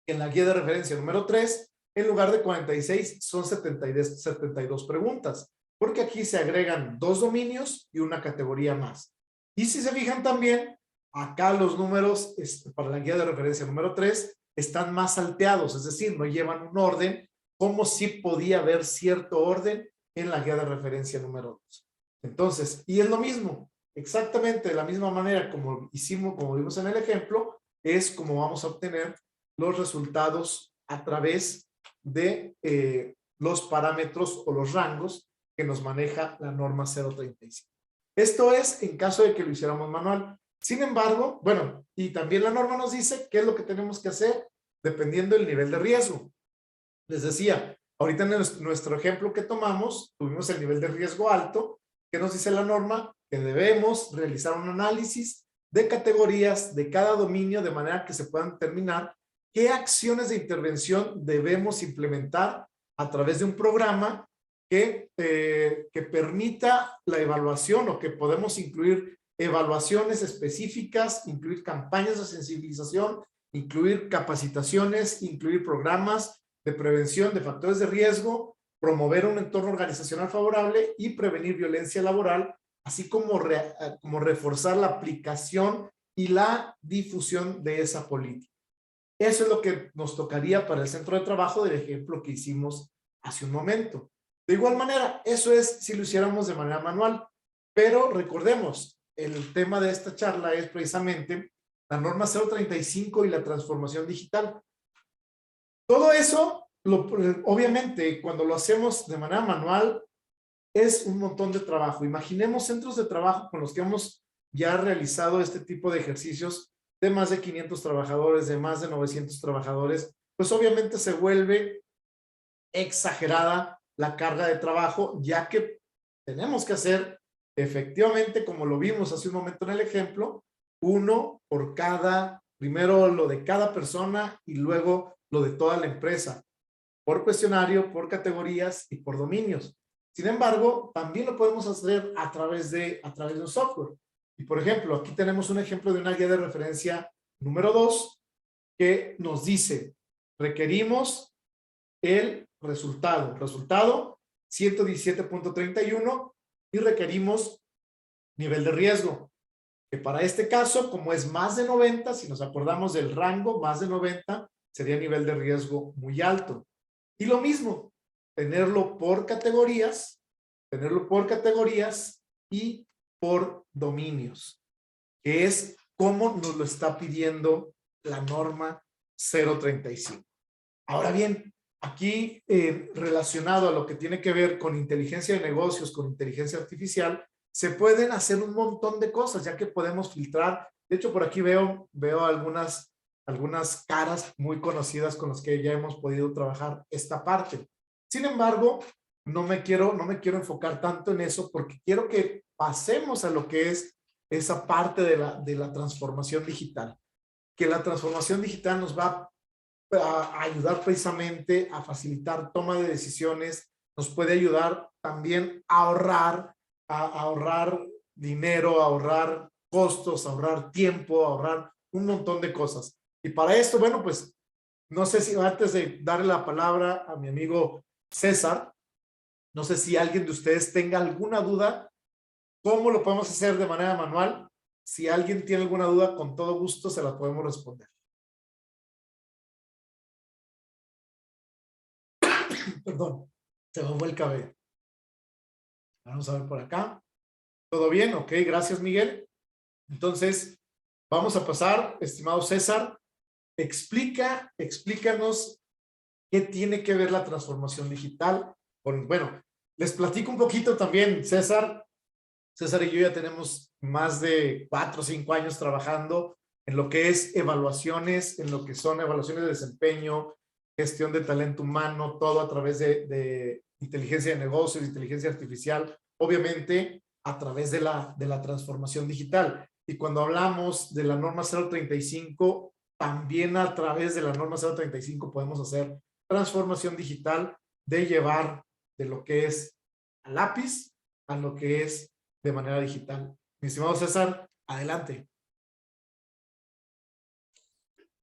en la guía de referencia número 3, en lugar de 46 son 72 preguntas, porque aquí se agregan 2 dominios y una categoría más. Y si se fijan también, acá los números para la guía de referencia número 3 están más salteados, es decir, no llevan un orden, como si podía haber cierto orden en la guía de referencia número 2. Entonces, y es lo mismo, exactamente de la misma manera como vimos en el ejemplo, es como vamos a obtener los resultados a través de los parámetros o los rangos que nos maneja la norma 035. Esto es en caso de que lo hiciéramos manual. Sin embargo, bueno, y también la norma nos dice qué es lo que tenemos que hacer dependiendo del nivel de riesgo. Les decía, ahorita en nuestro ejemplo que tomamos, tuvimos el nivel de riesgo alto. ¿Qué nos dice la norma? Que debemos realizar un análisis de categorías de cada dominio de manera que se puedan determinar qué acciones de intervención debemos implementar a través de un programa que permita la evaluación o que podemos incluir evaluaciones específicas, incluir campañas de sensibilización, incluir capacitaciones, incluir programas de prevención de factores de riesgo, promover un entorno organizacional favorable y prevenir violencia laboral, así como reforzar la aplicación y la difusión de esa política. Eso es lo que nos tocaría para el centro de trabajo del ejemplo que hicimos hace un momento. De igual manera, eso es si lo hiciéramos de manera manual, pero recordemos, el tema de esta charla es precisamente la norma 035 y la transformación digital. Todo eso, obviamente, cuando lo hacemos de manera manual, es un montón de trabajo. Imaginemos centros de trabajo con los que hemos ya realizado este tipo de ejercicios de más de 500 trabajadores, de más de 900 trabajadores, pues obviamente se vuelve exagerada la carga de trabajo, ya que tenemos que hacer efectivamente, como lo vimos hace un momento en el ejemplo, uno por cada, primero lo de cada persona y luego lo de toda la empresa, por cuestionario, por categorías y por dominios. Sin embargo, también lo podemos hacer a través de un software. Y por ejemplo, aquí tenemos un ejemplo de una guía de referencia número 2 que nos dice, requerimos el resultado 117.31 y requerimos nivel de riesgo, que para este caso, como es más de 90, si nos acordamos del rango, más de 90 sería nivel de riesgo muy alto. Y lo mismo, tenerlo por categorías y por dominios, que es como nos lo está pidiendo la norma 035. Ahora bien, aquí relacionado a lo que tiene que ver con inteligencia de negocios, con inteligencia artificial, se pueden hacer un montón de cosas, ya que podemos filtrar. De hecho, por aquí veo algunas caras muy conocidas con las que ya hemos podido trabajar esta parte. Sin embargo, no me quiero enfocar tanto en eso porque quiero que pasemos a lo que es esa parte de la transformación digital. Que la transformación digital nos va a ayudar precisamente a facilitar toma de decisiones, nos puede ayudar también a ahorrar dinero, a ahorrar costos, a ahorrar tiempo, a ahorrar un montón de cosas. Y para esto, bueno, pues, no sé si antes de darle la palabra a mi amigo César, no sé si alguien de ustedes tenga alguna duda, ¿cómo lo podemos hacer de manera manual? Si alguien tiene alguna duda, con todo gusto se la podemos responder. Perdón, se me fue el cabello. Vamos a ver por acá. ¿Todo bien? Ok, gracias, Miguel. Entonces, vamos a pasar, estimado César, explícanos qué tiene que ver la transformación digital con, bueno, les platico un poquito también, César y yo ya tenemos más de 4 o 5 años trabajando en lo que es evaluaciones, en lo que son evaluaciones de desempeño, gestión de talento humano, todo a través de inteligencia de negocios, inteligencia artificial, obviamente a través de la transformación digital. Y cuando hablamos de la norma 035, también a través de la norma 035 podemos hacer transformación digital de llevar de lo que es a lápiz a lo que es de manera digital. Mi estimado César, adelante.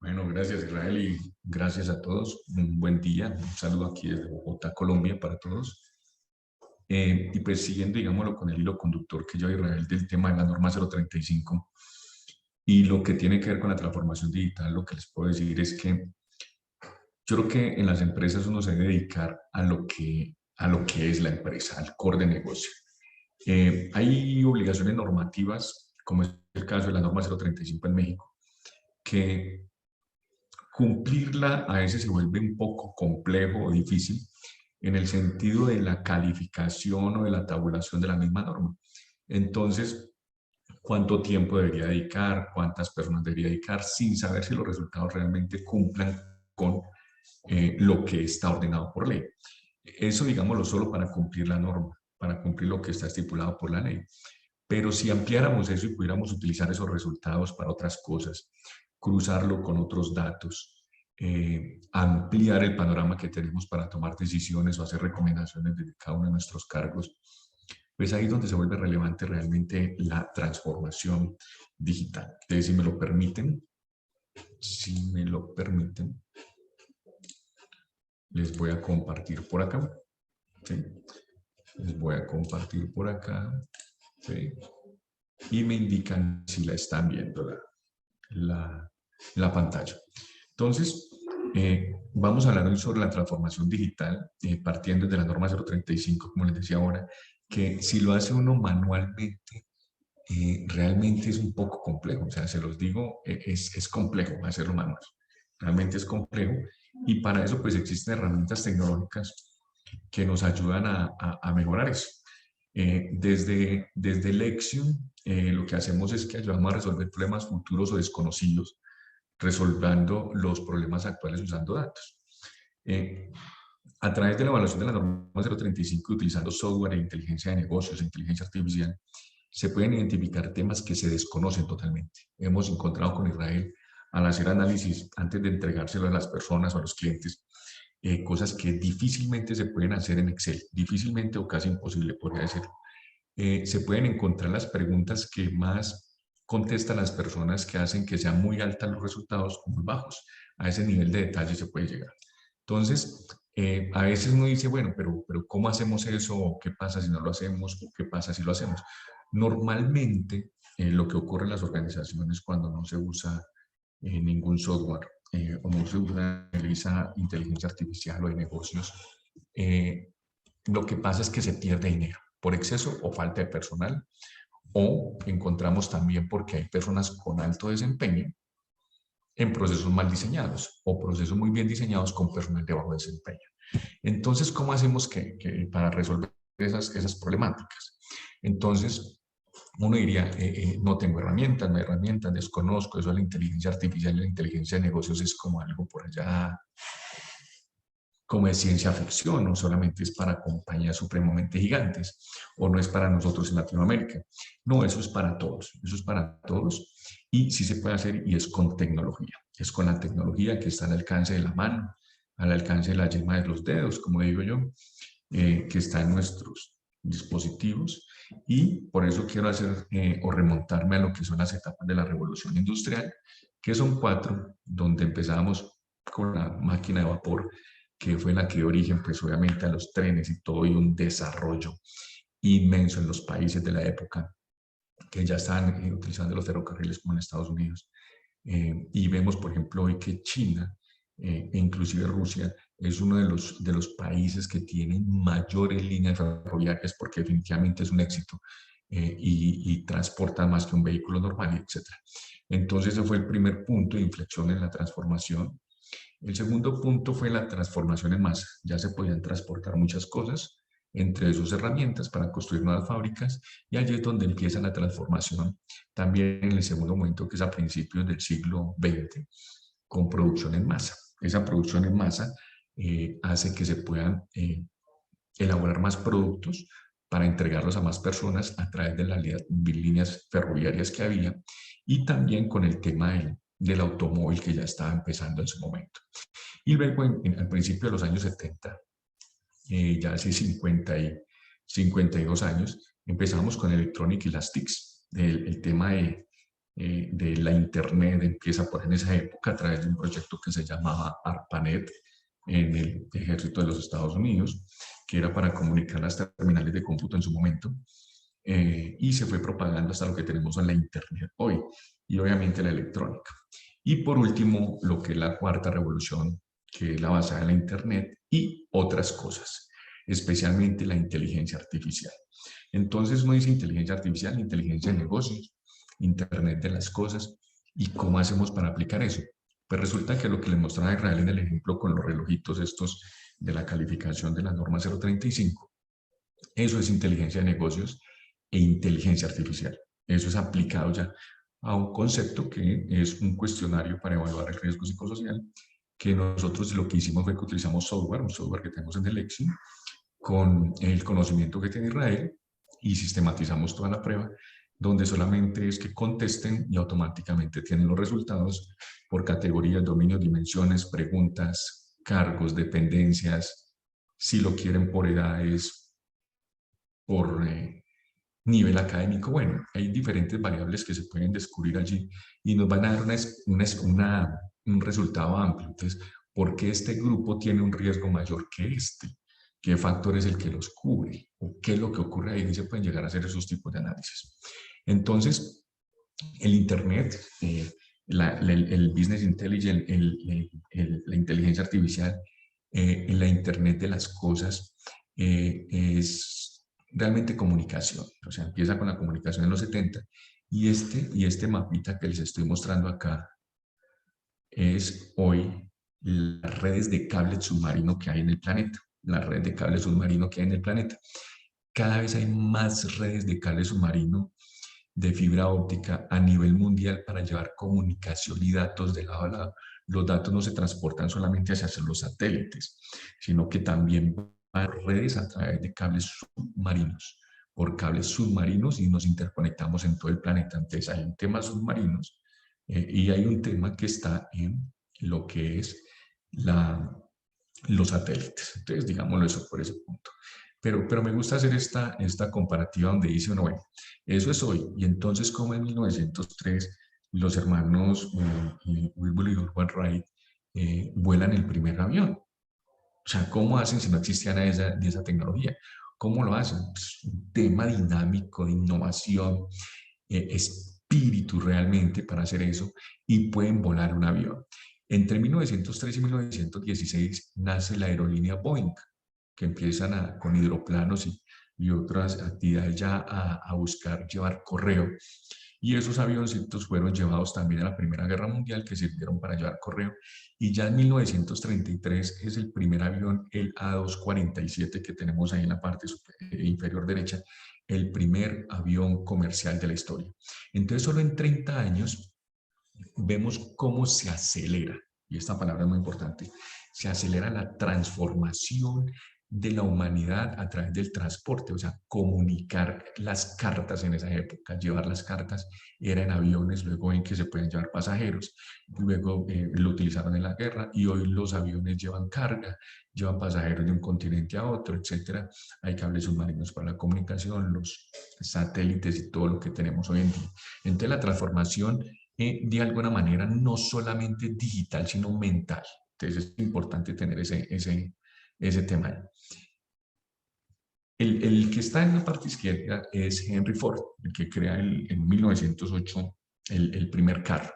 Bueno, gracias Israel y gracias a todos. Un buen día, un saludo aquí desde Bogotá, Colombia para todos. Y pues siguiendo, digámoslo, con el hilo conductor que lleva Israel del tema de la norma 035 y lo que tiene que ver con la transformación digital, lo que les puedo decir es que yo creo que en las empresas uno se debe dedicar a lo que es la empresa, al core de negocio. Hay obligaciones normativas, como es el caso de la norma 035 en México, que cumplirla a veces se vuelve un poco complejo o difícil en el sentido de la calificación o de la tabulación de la misma norma. Entonces, ¿cuánto tiempo debería dedicar? ¿Cuántas personas debería dedicar? Sin saber si los resultados realmente cumplan con lo que está ordenado por ley. Eso, digámoslo, solo para cumplir la norma, para cumplir lo que está estipulado por la ley. Pero si ampliáramos eso y pudiéramos utilizar esos resultados para otras cosas, cruzarlo con otros datos, ampliar el panorama que tenemos para tomar decisiones o hacer recomendaciones de cada uno de nuestros cargos, pues ahí es donde se vuelve relevante realmente la transformación digital. Entonces, si me lo permiten, les voy a compartir por acá. ¿Sí? Les voy a compartir por acá. ¿Sí? Y me indican si la están viendo la pantalla. Entonces, vamos a hablar hoy sobre la transformación digital, partiendo de la norma 035, como les decía ahora, que si lo hace uno manualmente, realmente es un poco complejo. O sea, se los digo, es complejo hacerlo manual. Realmente es complejo. Y para eso pues existen herramientas tecnológicas que nos ayudan a mejorar eso. Desde Lexion, lo que hacemos es que ayudamos a resolver problemas futuros o desconocidos, resolviendo los problemas actuales usando datos. A través de la evaluación de la norma 035, utilizando software e inteligencia de negocios, inteligencia artificial, se pueden identificar temas que se desconocen totalmente. Hemos encontrado con Israel, al hacer análisis antes de entregárselo a las personas o a los clientes, cosas que difícilmente se pueden hacer en Excel, difícilmente o casi imposible, podría decirlo. Se pueden encontrar las preguntas que más contestan las personas que hacen que sean muy altas los resultados o muy bajos. A ese nivel de detalle se puede llegar. Entonces, a veces uno dice, bueno, pero ¿cómo hacemos eso? ¿Qué pasa si no lo hacemos? ¿O qué pasa si lo hacemos? Normalmente, lo que ocurre en las organizaciones cuando no se usa ningún software o no se utiliza inteligencia artificial o de negocios, lo que pasa es que se pierde dinero por exceso o falta de personal, o encontramos también porque hay personas con alto desempeño en procesos mal diseñados o procesos muy bien diseñados con personal de bajo desempeño. Entonces, ¿cómo hacemos para resolver esas problemáticas? Entonces, uno diría, no tengo herramientas, no hay herramientas, desconozco, eso de la inteligencia artificial y la inteligencia de negocios es como algo por allá, como de ciencia ficción, no solamente es para compañías supremamente gigantes, o no es para nosotros en Latinoamérica. No, eso es para todos, y sí se puede hacer y es con tecnología. Es con la tecnología que está al alcance de la mano, al alcance de la yema de los dedos, como digo yo, que está en nuestros dispositivos, y por eso quiero hacer o remontarme a lo que son las etapas de la revolución industrial, que son 4, donde empezamos con la máquina de vapor, que fue la que dio origen, pues obviamente, a los trenes y todo, y un desarrollo inmenso en los países de la época, que ya están utilizando los ferrocarriles como en Estados Unidos. Y vemos, por ejemplo, hoy que China, e inclusive Rusia, es uno de los países que tienen mayores líneas ferroviarias, porque definitivamente es un éxito, y transporta más que un vehículo normal, etc. Entonces, ese fue el primer punto de inflexión en la transformación. El segundo punto fue la transformación en masa. Ya se podían transportar muchas cosas, entre sus herramientas para construir nuevas fábricas, y allí es donde empieza la transformación, también en el segundo momento, que es a principios del siglo XX, con producción en masa. Esa producción en masa hace que se puedan elaborar más productos para entregarlos a más personas a través de las líneas ferroviarias que había, y también con el tema del automóvil, que ya estaba empezando en su momento. Y luego, al principio de los años 70, ya hace 52 años, empezamos con Electronic y las TICs. El tema de la Internet empieza por en esa época a través de un proyecto que se llamaba ARPANET en el ejército de los Estados Unidos, que era para comunicar las terminales de cómputo en su momento, y se fue propagando hasta lo que tenemos en la Internet hoy, y obviamente la electrónica. Y por último, lo que es la cuarta revolución, que es la basada en la Internet y otras cosas, especialmente la inteligencia artificial. Entonces uno dice inteligencia artificial, inteligencia de negocios, Internet de las cosas, ¿y cómo hacemos para aplicar eso? Pues resulta que lo que le mostraba a Israel en el ejemplo con los relojitos estos de la calificación de la norma 035, eso es inteligencia de negocios e inteligencia artificial. Eso es aplicado ya a un concepto que es un cuestionario para evaluar el riesgo psicosocial, que nosotros lo que hicimos fue que utilizamos software, un software que tenemos en el Lexion, con el conocimiento que tiene Israel, y sistematizamos toda la prueba, donde solamente es que contesten y automáticamente tienen los resultados por categorías, dominios, dimensiones, preguntas, cargos, dependencias, si lo quieren por edades, por nivel académico. Bueno, hay diferentes variables que se pueden descubrir allí y nos van a dar un resultado amplio. Entonces, ¿por qué este grupo tiene un riesgo mayor que este? ¿Qué factor es el que los cubre? ¿O qué es lo que ocurre ahí? Y se pueden llegar a hacer esos tipos de análisis. Entonces, el Internet, el Business Intelligence, la inteligencia artificial, la Internet de las cosas, es realmente comunicación. O sea, empieza con la comunicación en los 70 y este mapita que les estoy mostrando acá es hoy las redes de cable submarino que hay en el planeta. La red de cable submarino que hay en el planeta. Cada vez hay más redes de cable submarino de fibra óptica a nivel mundial para llevar comunicación y datos de lado a lado. Los datos no se transportan solamente hacia los satélites, sino que también van redes a través de cables submarinos, por cables submarinos y nos interconectamos en todo el planeta. Entonces hay un tema submarinos y hay un tema que está en lo que es los satélites. Entonces, digámoslo eso por ese punto. Pero me gusta hacer esta comparativa donde dice uno, bueno, eso es hoy. Y entonces, como en 1903, los hermanos Wilbur y Edward Wright vuelan el primer avión. O sea, ¿cómo hacen si no existía nada de esa tecnología? ¿Cómo lo hacen? Pues, un tema dinámico de innovación, espíritu realmente para hacer eso, y pueden volar un avión. Entre 1903 y 1916 nace la aerolínea Boeing, que empiezan con hidroplanos y otras actividades ya a buscar llevar correo. Y esos avioncitos fueron llevados también a la Primera Guerra Mundial, que sirvieron para llevar correo. Y ya en 1933 es el primer avión, el A247, que tenemos ahí en la parte inferior derecha, el primer avión comercial de la historia. Entonces, solo en 30 años vemos cómo se acelera, y esta palabra es muy importante, se acelera la transformación de la humanidad a través del transporte, o sea, comunicar las cartas en esa época, llevar las cartas era en aviones, luego en que se pueden llevar pasajeros, luego lo utilizaron en la guerra y hoy los aviones llevan carga, llevan pasajeros de un continente a otro, etcétera. Hay cables submarinos para la comunicación, los satélites y todo lo que tenemos hoy en día. Entonces la transformación de alguna manera no solamente digital, sino mental. Entonces es importante tener ese tema. El que está en la parte izquierda es Henry Ford, el que crea en 1908 el primer carro.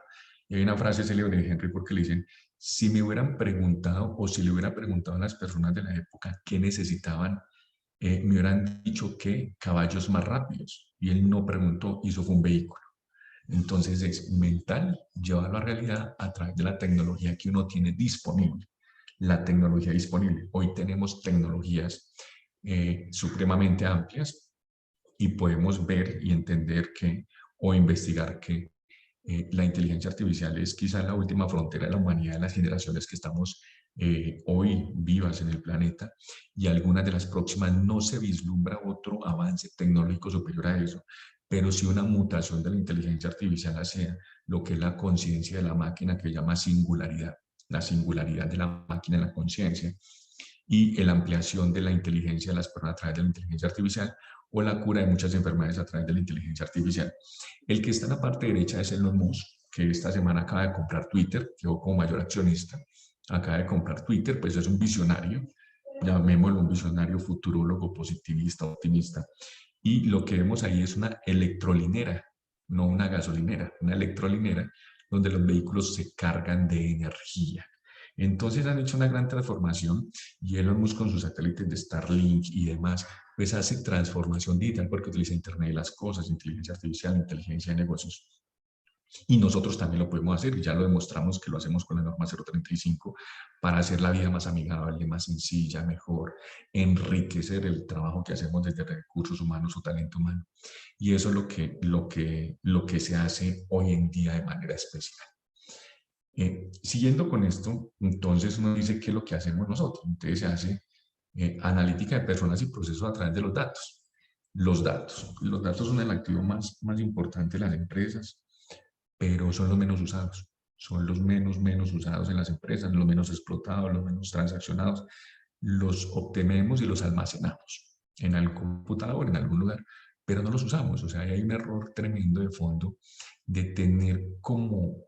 Y hay una frase célebre de Henry Ford que le dicen, si me hubieran preguntado o si le hubiera preguntado a las personas de la época qué necesitaban, me hubieran dicho que caballos más rápidos. Y él no preguntó, hizo fue un vehículo. Entonces es mental llevarlo a realidad a través de la tecnología que uno tiene disponible. La tecnología disponible. Hoy tenemos tecnologías supremamente amplias y podemos ver y entender que o investigar que la inteligencia artificial es quizá la última frontera de la humanidad de las generaciones que estamos hoy vivas en el planeta, y algunas de las próximas no se vislumbra otro avance tecnológico superior a eso, pero sí una mutación de la inteligencia artificial hacia lo que es la conciencia de la máquina, que llama singularidad, la singularidad de la máquina en la conciencia, y la ampliación de la inteligencia de las personas a través de la inteligencia artificial, o la cura de muchas enfermedades a través de la inteligencia artificial. El que está en la parte derecha es Elon Musk, que esta semana acaba de comprar Twitter, quedó como mayor accionista, acaba de comprar Twitter, pues es un visionario, llamémoslo un visionario futurólogo, positivista, optimista, y lo que vemos ahí es una electrolinera, no una gasolinera, una electrolinera, donde los vehículos se cargan de energía. Entonces han hecho una gran transformación, y Elon Musk con sus satélites de Starlink y demás, pues hace transformación digital porque utiliza Internet de las cosas, inteligencia artificial, inteligencia de negocios. Y nosotros también lo podemos hacer, y ya lo demostramos que lo hacemos con la norma 035 para hacer la vida más amigable, más sencilla, mejor, enriquecer el trabajo que hacemos desde recursos humanos o talento humano. Y eso es lo que se hace hoy en día de manera especial. Siguiendo con esto, entonces uno dice qué es lo que hacemos nosotros. Entonces se hace analítica de personas y procesos a través de los datos. Los datos son el activo más importante de las empresas, pero son los menos usados. Son los menos usados en las empresas, los menos explotados, los menos transaccionados. Los obtenemos y los almacenamos en el computador, en algún lugar, pero no los usamos. O sea, hay un error tremendo de fondo de tener como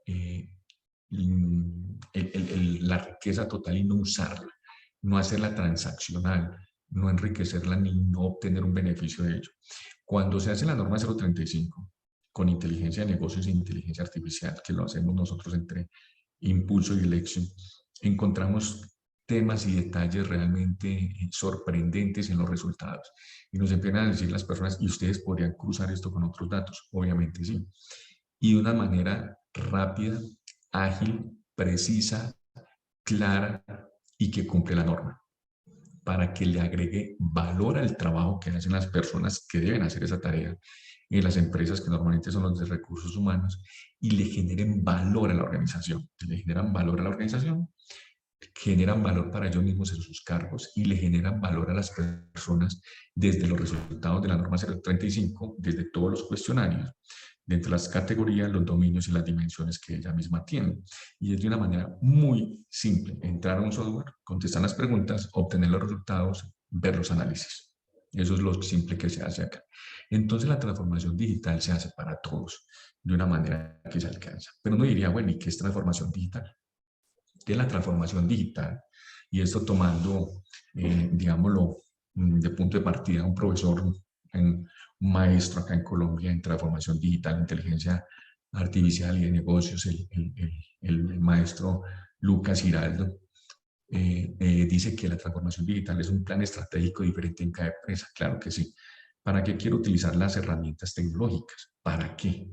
la riqueza total y no usarla, no hacerla transaccional, no enriquecerla ni no obtener un beneficio de ello. Cuando se hace la norma 035, con inteligencia de negocios e inteligencia artificial, que lo hacemos nosotros entre Impulso y Elección, encontramos temas y detalles realmente sorprendentes en los resultados. Y nos empiezan a decir las personas, ¿y ustedes podrían cruzar esto con otros datos? Obviamente sí. Y de una manera rápida, ágil, precisa, clara y que cumple la norma, para que le agregue valor al trabajo que hacen las personas que deben hacer esa tarea en las empresas, que normalmente son los de recursos humanos, y le generen valor a la organización. Le generan valor a la organización, generan valor para ellos mismos en sus cargos y le generan valor a las personas desde los resultados de la norma 035, desde todos los cuestionarios, dentro de las categorías, los dominios y las dimensiones que ella misma tiene. Y es de una manera muy simple: entrar a un software, contestar las preguntas, obtener los resultados, ver los análisis. Eso es lo simple que se hace acá. Entonces la transformación digital se hace para todos de una manera que se alcanza. Pero uno diría, bueno, ¿y qué es transformación digital? De la transformación digital, y esto tomando, digámoslo, de punto de partida, un profesor, un maestro acá en Colombia en transformación digital, inteligencia artificial y de negocios, el maestro Lucas Giraldo, dice que la transformación digital es un plan estratégico diferente en cada empresa. Claro que sí. ¿Para qué quiero utilizar las herramientas tecnológicas? ¿Para qué?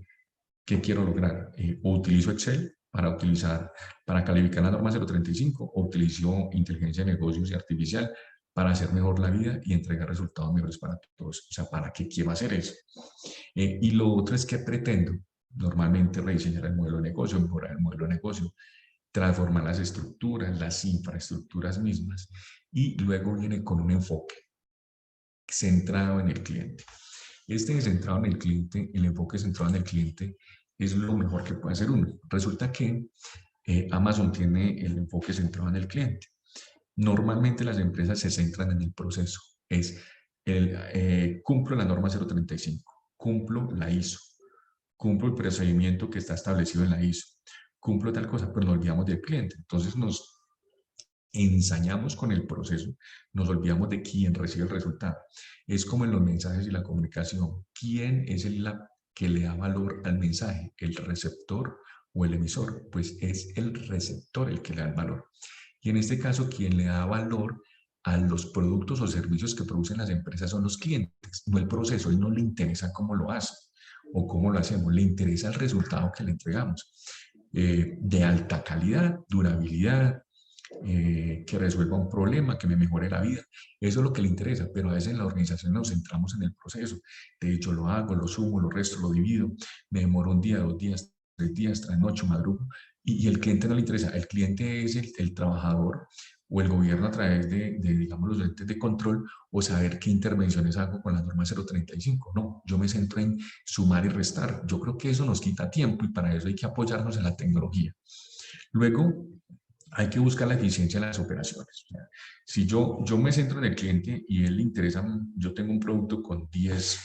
¿Qué quiero lograr? ¿O utilizo Excel para calificar la norma 035, o utilizo inteligencia de negocios y artificial para hacer mejor la vida y entregar resultados mejores para todos? O sea, ¿para qué quiero hacer eso? Y lo otro es que pretendo normalmente rediseñar el modelo de negocio, mejorar el modelo de negocio, transformar las estructuras, las infraestructuras mismas, y luego viene con un enfoque centrado en el cliente. Centrado en el cliente, el enfoque centrado en el cliente, es lo mejor que puede hacer uno. Resulta que Amazon tiene el enfoque centrado en el cliente. Normalmente las empresas se centran en el proceso. Cumplo la norma 035, cumplo la ISO, cumplo el procedimiento que está establecido en la ISO, cumplo tal cosa, pero nos olvidamos del cliente. Entonces nos ensañamos con el proceso, nos olvidamos de quién recibe el resultado. Es como en los mensajes y la comunicación. ¿Quién es que le da valor al mensaje? ¿El receptor o el emisor? Pues es el receptor el que le da el valor. Y en este caso, quien le da valor a los productos o servicios que producen las empresas son los clientes, no el proceso. Y no le interesa cómo lo hace o cómo lo hacemos, le interesa el resultado que le entregamos, de alta calidad, durabilidad, que resuelva un problema, que me mejore la vida. Eso es lo que le interesa, pero a veces en la organización nos centramos en el proceso. De hecho, lo hago, lo sumo, lo resto, lo divido, me demoro un día, 2 días, 3 días, trasnocho, madrugo, y el cliente no le interesa. El cliente es el trabajador o el gobierno a través de, digamos, los entes de control, o saber qué intervenciones hago con la norma 035. No, yo me centro en sumar y restar. Yo creo que eso nos quita tiempo, y para eso hay que apoyarnos en la tecnología. Luego, hay que buscar la eficiencia en las operaciones. O sea, si yo me centro en el cliente y a él le interesa, yo tengo un producto con 10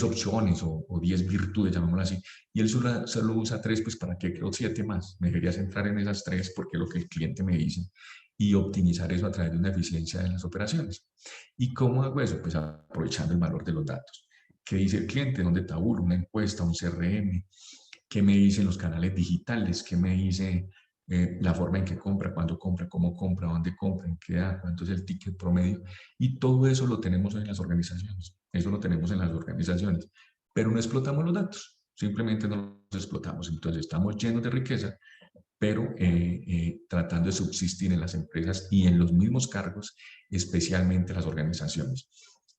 opciones o 10 virtudes, llamémoslo así, y él solo usa 3, pues ¿para qué creo 7 más? Me debería centrar en esas 3 porque es lo que el cliente me dice, y optimizar eso a través de una eficiencia en las operaciones. ¿Y cómo hago eso? Pues aprovechando el valor de los datos. ¿Qué dice el cliente? ¿Dónde tabulo? Una encuesta, un CRM. ¿Qué me dicen los canales digitales? ¿Qué me dice la forma en que compra, cuándo compra, cómo compra, dónde compra, en qué edad, cuánto es el ticket promedio? Y todo eso lo tenemos en las organizaciones. Eso lo tenemos en las organizaciones. Pero no explotamos los datos. Simplemente no los explotamos. Entonces estamos llenos de riqueza, pero tratando de subsistir en las empresas y en los mismos cargos, especialmente las organizaciones.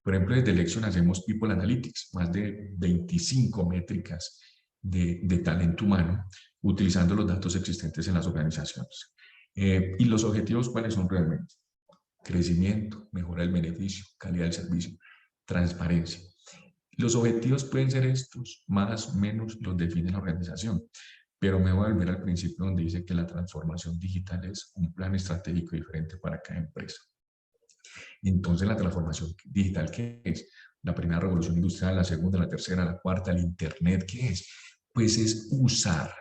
Por ejemplo, desde Lexion hacemos People Analytics, más de 25 métricas de talento humano, utilizando los datos existentes en las organizaciones. ¿Y los objetivos cuáles son realmente? Crecimiento, mejora del beneficio, calidad del servicio, transparencia. Los objetivos pueden ser estos, más o menos los define la organización, pero me voy a volver al principio donde dice que la transformación digital es un plan estratégico diferente para cada empresa. Entonces, la transformación digital, ¿qué es? La primera revolución industrial, la segunda, la tercera, la cuarta, el Internet, ¿qué es? Pues es usar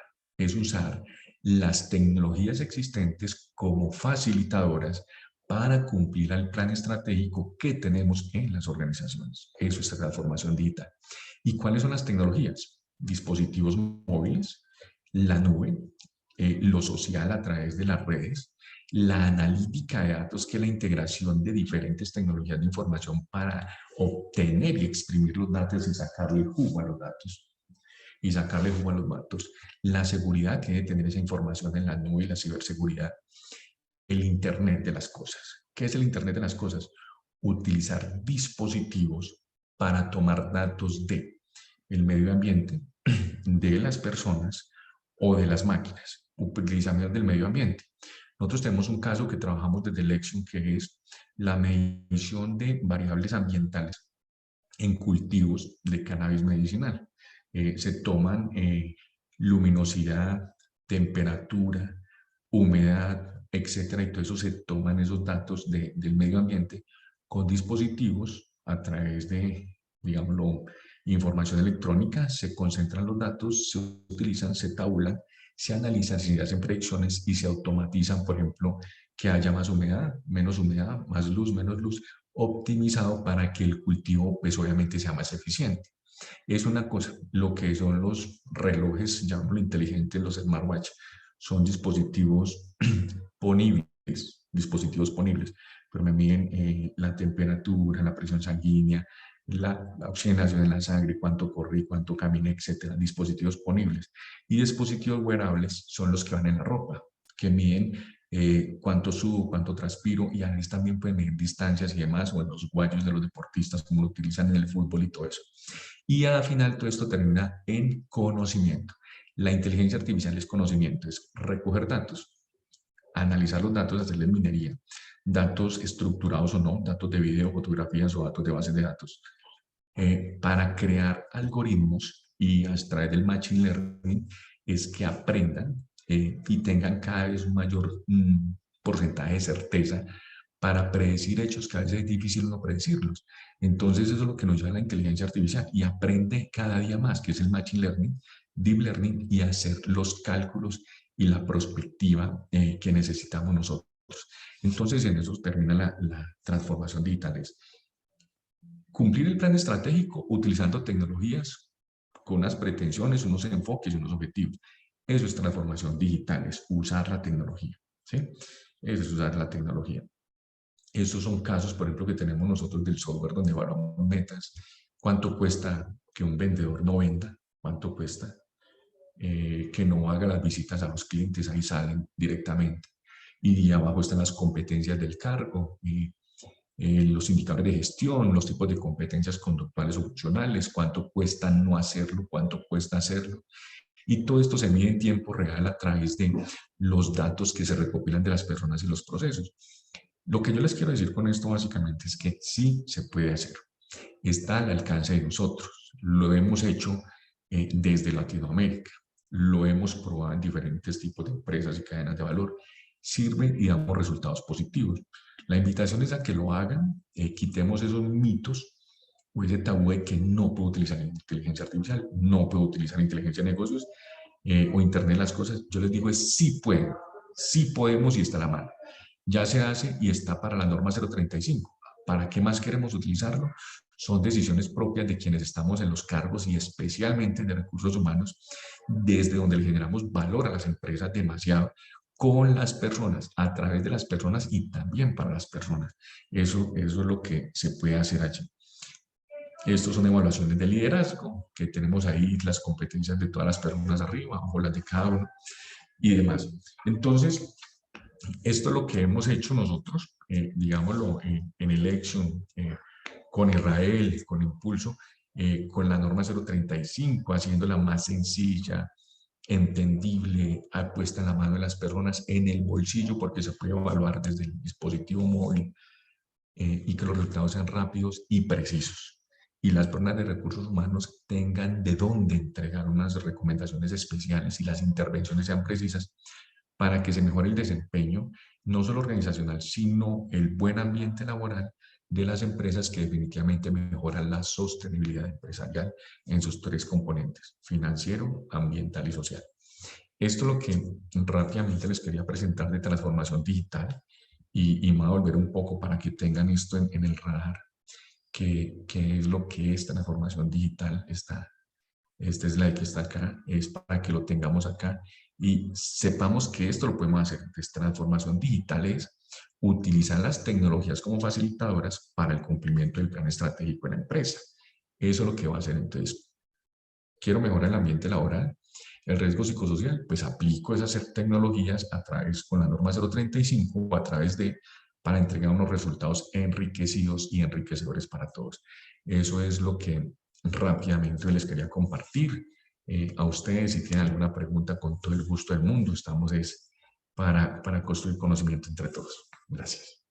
las tecnologías existentes como facilitadoras para cumplir el plan estratégico que tenemos en las organizaciones. Eso es la transformación digital. ¿Y cuáles son las tecnologías? Dispositivos móviles, la nube, lo social a través de las redes, la analítica de datos, que es la integración de diferentes tecnologías de información para obtener y exprimir los datos y sacarle jugo a los datos. La seguridad que debe tener esa información en la nube y la ciberseguridad. El Internet de las cosas. ¿Qué es el Internet de las cosas? Utilizar dispositivos para tomar datos de el medio ambiente, de las personas o de las máquinas. Utilizamiento del medio ambiente. Nosotros tenemos un caso que trabajamos desde Lexion, que es la medición de variables ambientales en cultivos de cannabis medicinal. Se toman luminosidad, temperatura, humedad, etcétera, y todo eso se toman esos datos del medio ambiente con dispositivos a través de, digámoslo, información electrónica. Se concentran los datos, se utilizan, se tabulan, se analizan, se hacen predicciones y se automatizan, por ejemplo, que haya más humedad, más luz, menos luz, optimizado para que el cultivo, pues obviamente, sea más eficiente. Es una cosa. Lo que son los relojes, llamémoslo inteligentes, los smartwatch, son dispositivos ponibles, pero me miden la temperatura, la presión sanguínea, la oxigenación en la sangre, cuánto corrí, cuánto caminé, etcétera. Dispositivos ponibles. Y dispositivos wearables son los que van en la ropa, que miden cuánto sudo, cuánto transpiro, y a veces también pueden medir distancias y demás, o en los guayos de los deportistas, como lo utilizan en el fútbol y todo eso. Y al final todo esto termina en conocimiento. La inteligencia artificial es conocimiento, es recoger datos, analizar los datos, hacerles minería, datos estructurados o no, datos de video, fotografías o datos de bases de datos, para crear algoritmos, y a través del machine learning es que aprendan y tengan cada vez un mayor porcentaje de certeza para predecir hechos que a veces es difícil no predecirlos. Entonces eso es lo que nos lleva a la inteligencia artificial, y aprende cada día más, que es el machine learning, deep learning, y hacer los cálculos y la prospectiva que necesitamos nosotros. Entonces en eso termina la transformación digital. Es cumplir el plan estratégico utilizando tecnologías con unas pretensiones, unos enfoques y unos objetivos. Eso es transformación digital, es usar la tecnología, ¿sí? Eso es usar la tecnología. Estos son casos, por ejemplo, que tenemos nosotros del software, donde evaluamos metas. ¿Cuánto cuesta que un vendedor no venda? ¿Cuánto cuesta que no haga las visitas a los clientes? Ahí salen directamente. Y abajo están las competencias del cargo, los indicadores de gestión, los tipos de competencias conductuales o funcionales, cuánto cuesta no hacerlo, cuánto cuesta hacerlo. Y todo esto se mide en tiempo real a través de los datos que se recopilan de las personas y los procesos. Lo que yo les quiero decir con esto básicamente es que sí se puede hacer. Está al alcance de nosotros. Lo hemos hecho desde Latinoamérica. Lo hemos probado en diferentes tipos de empresas y cadenas de valor. Sirve y damos resultados positivos. La invitación es a que lo hagan, quitemos esos mitos o ese tabú de que no puedo utilizar inteligencia artificial, no puedo utilizar inteligencia de negocios o Internet de las cosas. Yo les digo es sí pueden, sí podemos, y está a la mano. Ya se hace y está para la norma 035. ¿Para qué más queremos utilizarlo? Son decisiones propias de quienes estamos en los cargos y especialmente de recursos humanos, desde donde le generamos valor a las empresas demasiado, con las personas, a través de las personas y también para las personas. Eso es lo que se puede hacer allí. Estos son evaluaciones de liderazgo, que tenemos ahí las competencias de todas las personas arriba, o las de cada uno y demás. Entonces, esto es lo que hemos hecho nosotros, digámoslo, en Lexion, con Israel, con Impulso, con la norma 035, haciéndola más sencilla, entendible, puesta en la mano de las personas, en el bolsillo, porque se puede evaluar desde el dispositivo móvil, y que los resultados sean rápidos y precisos. Y las personas de recursos humanos tengan de dónde entregar unas recomendaciones especiales y las intervenciones sean precisas, para que se mejore el desempeño, no solo organizacional, sino el buen ambiente laboral de las empresas, que definitivamente mejoran la sostenibilidad empresarial en sus tres componentes: financiero, ambiental y social. Esto es lo que rápidamente les quería presentar de transformación digital, y me voy a volver un poco para que tengan esto en el radar, que es lo que es transformación digital, Esta es la que está acá, es para que lo tengamos acá y sepamos que esto lo podemos hacer. Entonces, transformación digital es utilizar las tecnologías como facilitadoras para el cumplimiento del plan estratégico de la empresa. Eso es lo que va a hacer. Entonces, quiero mejorar el ambiente laboral, el riesgo psicosocial, pues aplico esas tecnologías a través, con la norma 035 o a través de, para entregar unos resultados enriquecidos y enriquecedores para todos. Eso es lo que rápidamente les quería compartir a ustedes. Si tienen alguna pregunta, con todo el gusto del mundo, estamos para construir conocimiento entre todos. Gracias.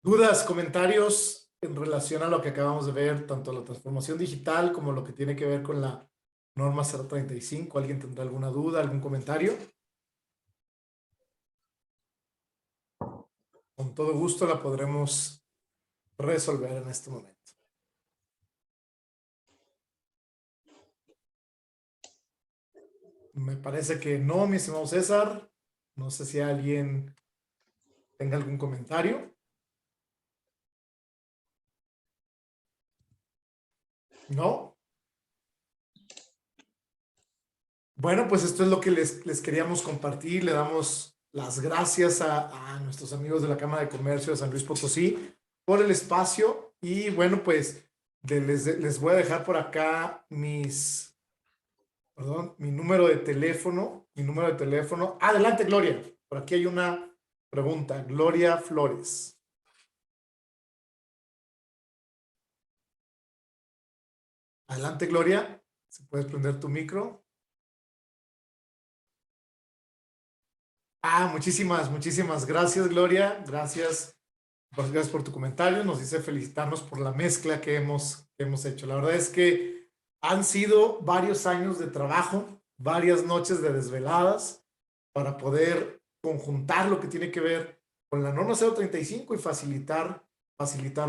¿Dudas, comentarios en relación a lo que acabamos de ver, tanto la transformación digital como lo que tiene que ver con la norma 035? ¿Alguien tendrá alguna duda, algún comentario? Con todo gusto la podremos resolver en este momento. Me parece que no, mi estimado César. No sé si alguien tenga algún comentario. ¿No? Bueno, pues esto es lo que les queríamos compartir. Le damos las gracias a nuestros amigos de la Cámara de Comercio de San Luis Potosí por el espacio. Y bueno, pues les voy a dejar por acá mi número de teléfono. Adelante, Gloria. Por aquí hay una pregunta. Gloria Flores. Adelante, Gloria. Si puedes prender tu micro. Muchísimas gracias, Gloria. Gracias por tu comentario. Nos dice felicitarnos por la mezcla que hemos hecho. La verdad es que han sido varios años de trabajo, varias noches de desveladas para poder conjuntar lo que tiene que ver con la norma 035 y facilitar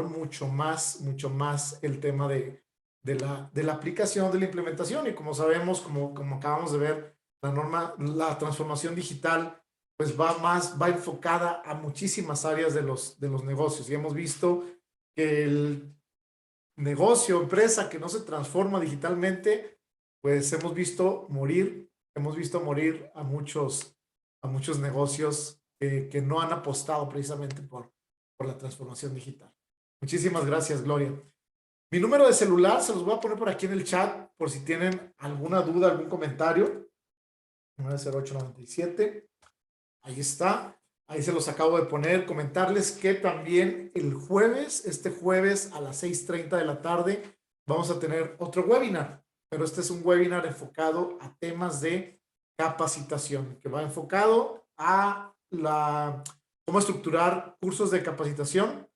mucho más el tema de la aplicación, de la implementación. Y como sabemos, como acabamos de ver, la transformación digital pues va enfocada a muchísimas áreas de los negocios. Y hemos visto que el negocio, empresa que no se transforma digitalmente, pues hemos visto morir a muchos negocios que no han apostado precisamente por la transformación digital. Muchísimas gracias, Gloria. Mi número de celular se los voy a poner por aquí en el chat por si tienen alguna duda, algún comentario. 90897. Ahí está. Ahí se los acabo de poner. Comentarles que también este jueves a las 6:30 de la tarde, vamos a tener otro webinar. Pero este es un webinar enfocado a temas de capacitación, que va enfocado a cómo estructurar cursos de capacitación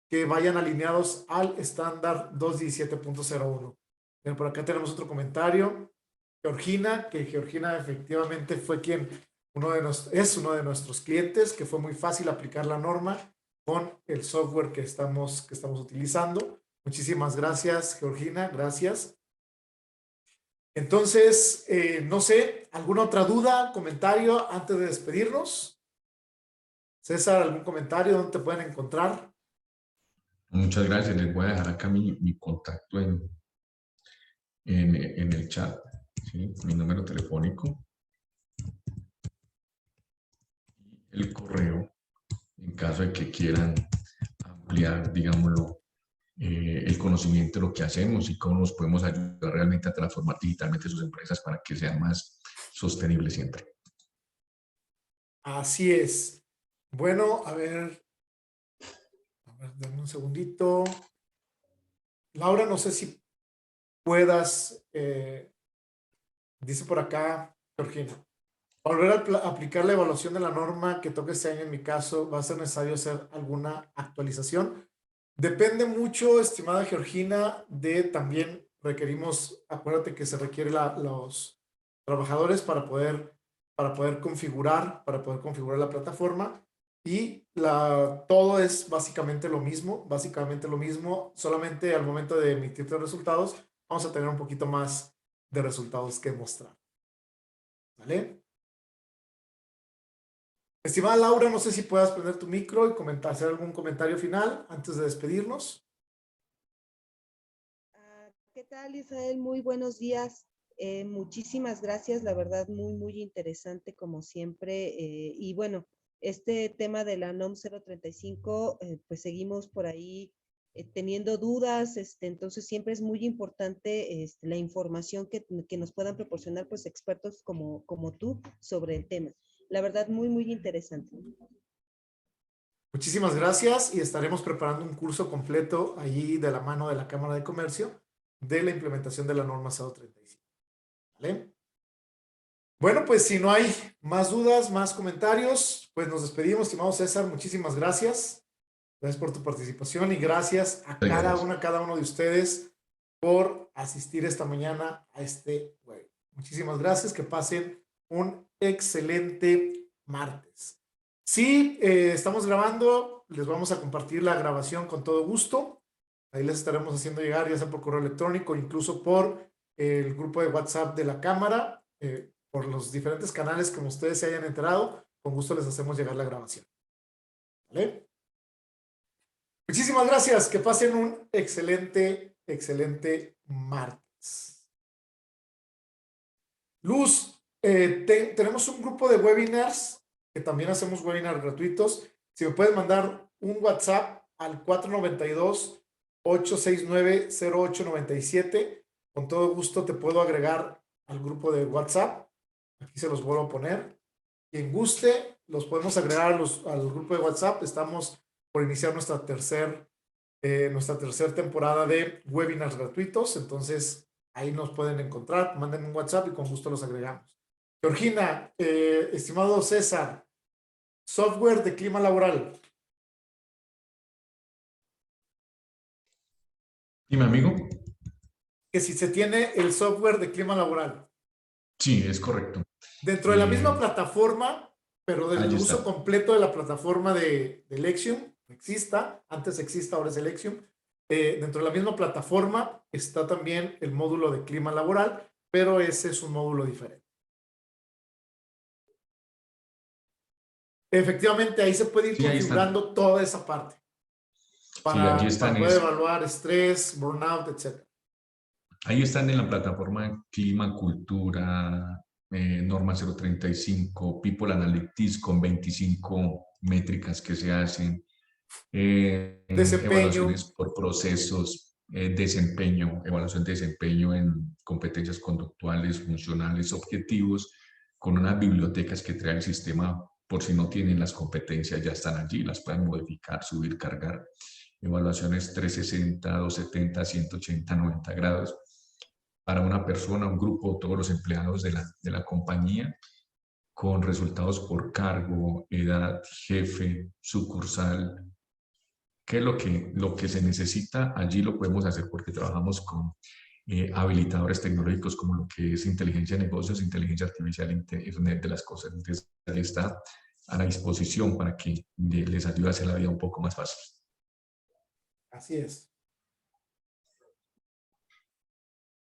que vayan alineados al estándar 217.01. Por acá tenemos otro comentario. Georgina efectivamente fue es uno de nuestros clientes, que fue muy fácil aplicar la norma con el software que estamos utilizando. Muchísimas gracias, Georgina, gracias. Entonces, no sé, ¿alguna otra duda, comentario antes de despedirnos? César, ¿algún comentario? ¿Dónde te pueden encontrar?
Muchas gracias. Les voy a dejar acá mi contacto en el chat, ¿sí? Mi número telefónico, el correo, en caso de que quieran ampliar, digámoslo, el conocimiento de lo que hacemos y cómo nos podemos ayudar realmente a transformar digitalmente sus empresas para que sean más sostenibles siempre.
Así es. Bueno, a ver, dame un segundito. Laura, no sé si puedas, dice por acá, Georgina, volver a aplicar la evaluación de la norma que toque este año. En mi caso, ¿va a ser necesario hacer alguna actualización? Depende mucho, estimada Georgina, también requerimos, acuérdate que se requiere los trabajadores para poder configurar la plataforma, y todo es básicamente lo mismo, solamente al momento de emitir los resultados vamos a tener un poquito más de resultados que mostrar. ¿Vale? Estimada Laura, no sé si puedas prender tu micro y hacer algún comentario final antes de despedirnos.
tal, Israel? Muy buenos días. Muchísimas gracias, la verdad, muy interesante como siempre. Y bueno, este tema de la NOM 035, pues seguimos por ahí teniendo dudas, entonces siempre es muy importante la información que nos puedan proporcionar pues expertos como tú sobre el tema. La verdad, muy interesante.
Muchísimas gracias y estaremos preparando un curso completo allí de la mano de la Cámara de Comercio de la implementación de la norma 035. ¿Vale? Bueno, pues si no hay más dudas, más comentarios, pues nos despedimos, estimado César. Muchísimas gracias. Gracias por tu participación y gracias a cada uno de ustedes por asistir esta mañana a este web. Muchísimas gracias. Que pasen un excelente martes. Sí, estamos grabando. Les vamos a compartir la grabación con todo gusto. Ahí les estaremos haciendo llegar, ya sea por correo electrónico, incluso por el grupo de WhatsApp de la Cámara, por los diferentes canales como ustedes se hayan enterado. Con gusto les hacemos llegar la grabación. ¿Vale? Muchísimas gracias. Que pasen un excelente martes. Luz, tenemos un grupo de webinars que también hacemos webinars gratuitos. Si me puedes mandar un WhatsApp al 492-869-0897, con todo gusto te puedo agregar al grupo de WhatsApp. Aquí se los vuelvo a poner. Quien guste, los podemos agregar al grupo de WhatsApp. Estamos por iniciar nuestra tercera temporada de webinars gratuitos. Entonces, ahí nos pueden encontrar. Manden un WhatsApp y con gusto los agregamos. Georgina, estimado César, software de clima laboral.
Dime, amigo.
Que si se tiene el software de clima laboral.
Sí, es correcto.
Dentro de la misma plataforma, pero del uso completo de la plataforma de Lexium, antes exista, ahora es Lexium. Dentro de la misma plataforma está también el módulo de clima laboral, pero ese es un módulo diferente. Efectivamente, ahí se puede ir configurando toda esa parte para poder evaluar estrés, burnout, etc.
Ahí están en la plataforma Clima, Cultura, Norma 035, People Analytics con 25 métricas que se hacen, evaluaciones por procesos, evaluación de desempeño en competencias conductuales, funcionales, objetivos, con unas bibliotecas que trae el sistema por si no tienen las competencias, ya están allí, las pueden modificar, subir, cargar. Evaluaciones 360, 270, 180, 90 grados. Para una persona, un grupo, todos los empleados de la compañía, con resultados por cargo, edad, jefe, sucursal. ¿Qué es lo que se necesita? Allí lo podemos hacer porque trabajamos con habilitadores tecnológicos como lo que es inteligencia de negocios, inteligencia artificial, Internet de las cosas. Entonces, ahí está a la disposición para que les ayude a hacer la vida un poco más fácil.
Así es.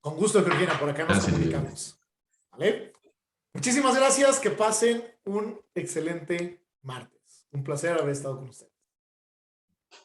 Con gusto, Georgina, por acá nos comunicamos. ¿Vale? Muchísimas gracias, que pasen un excelente martes. Un placer haber estado con ustedes.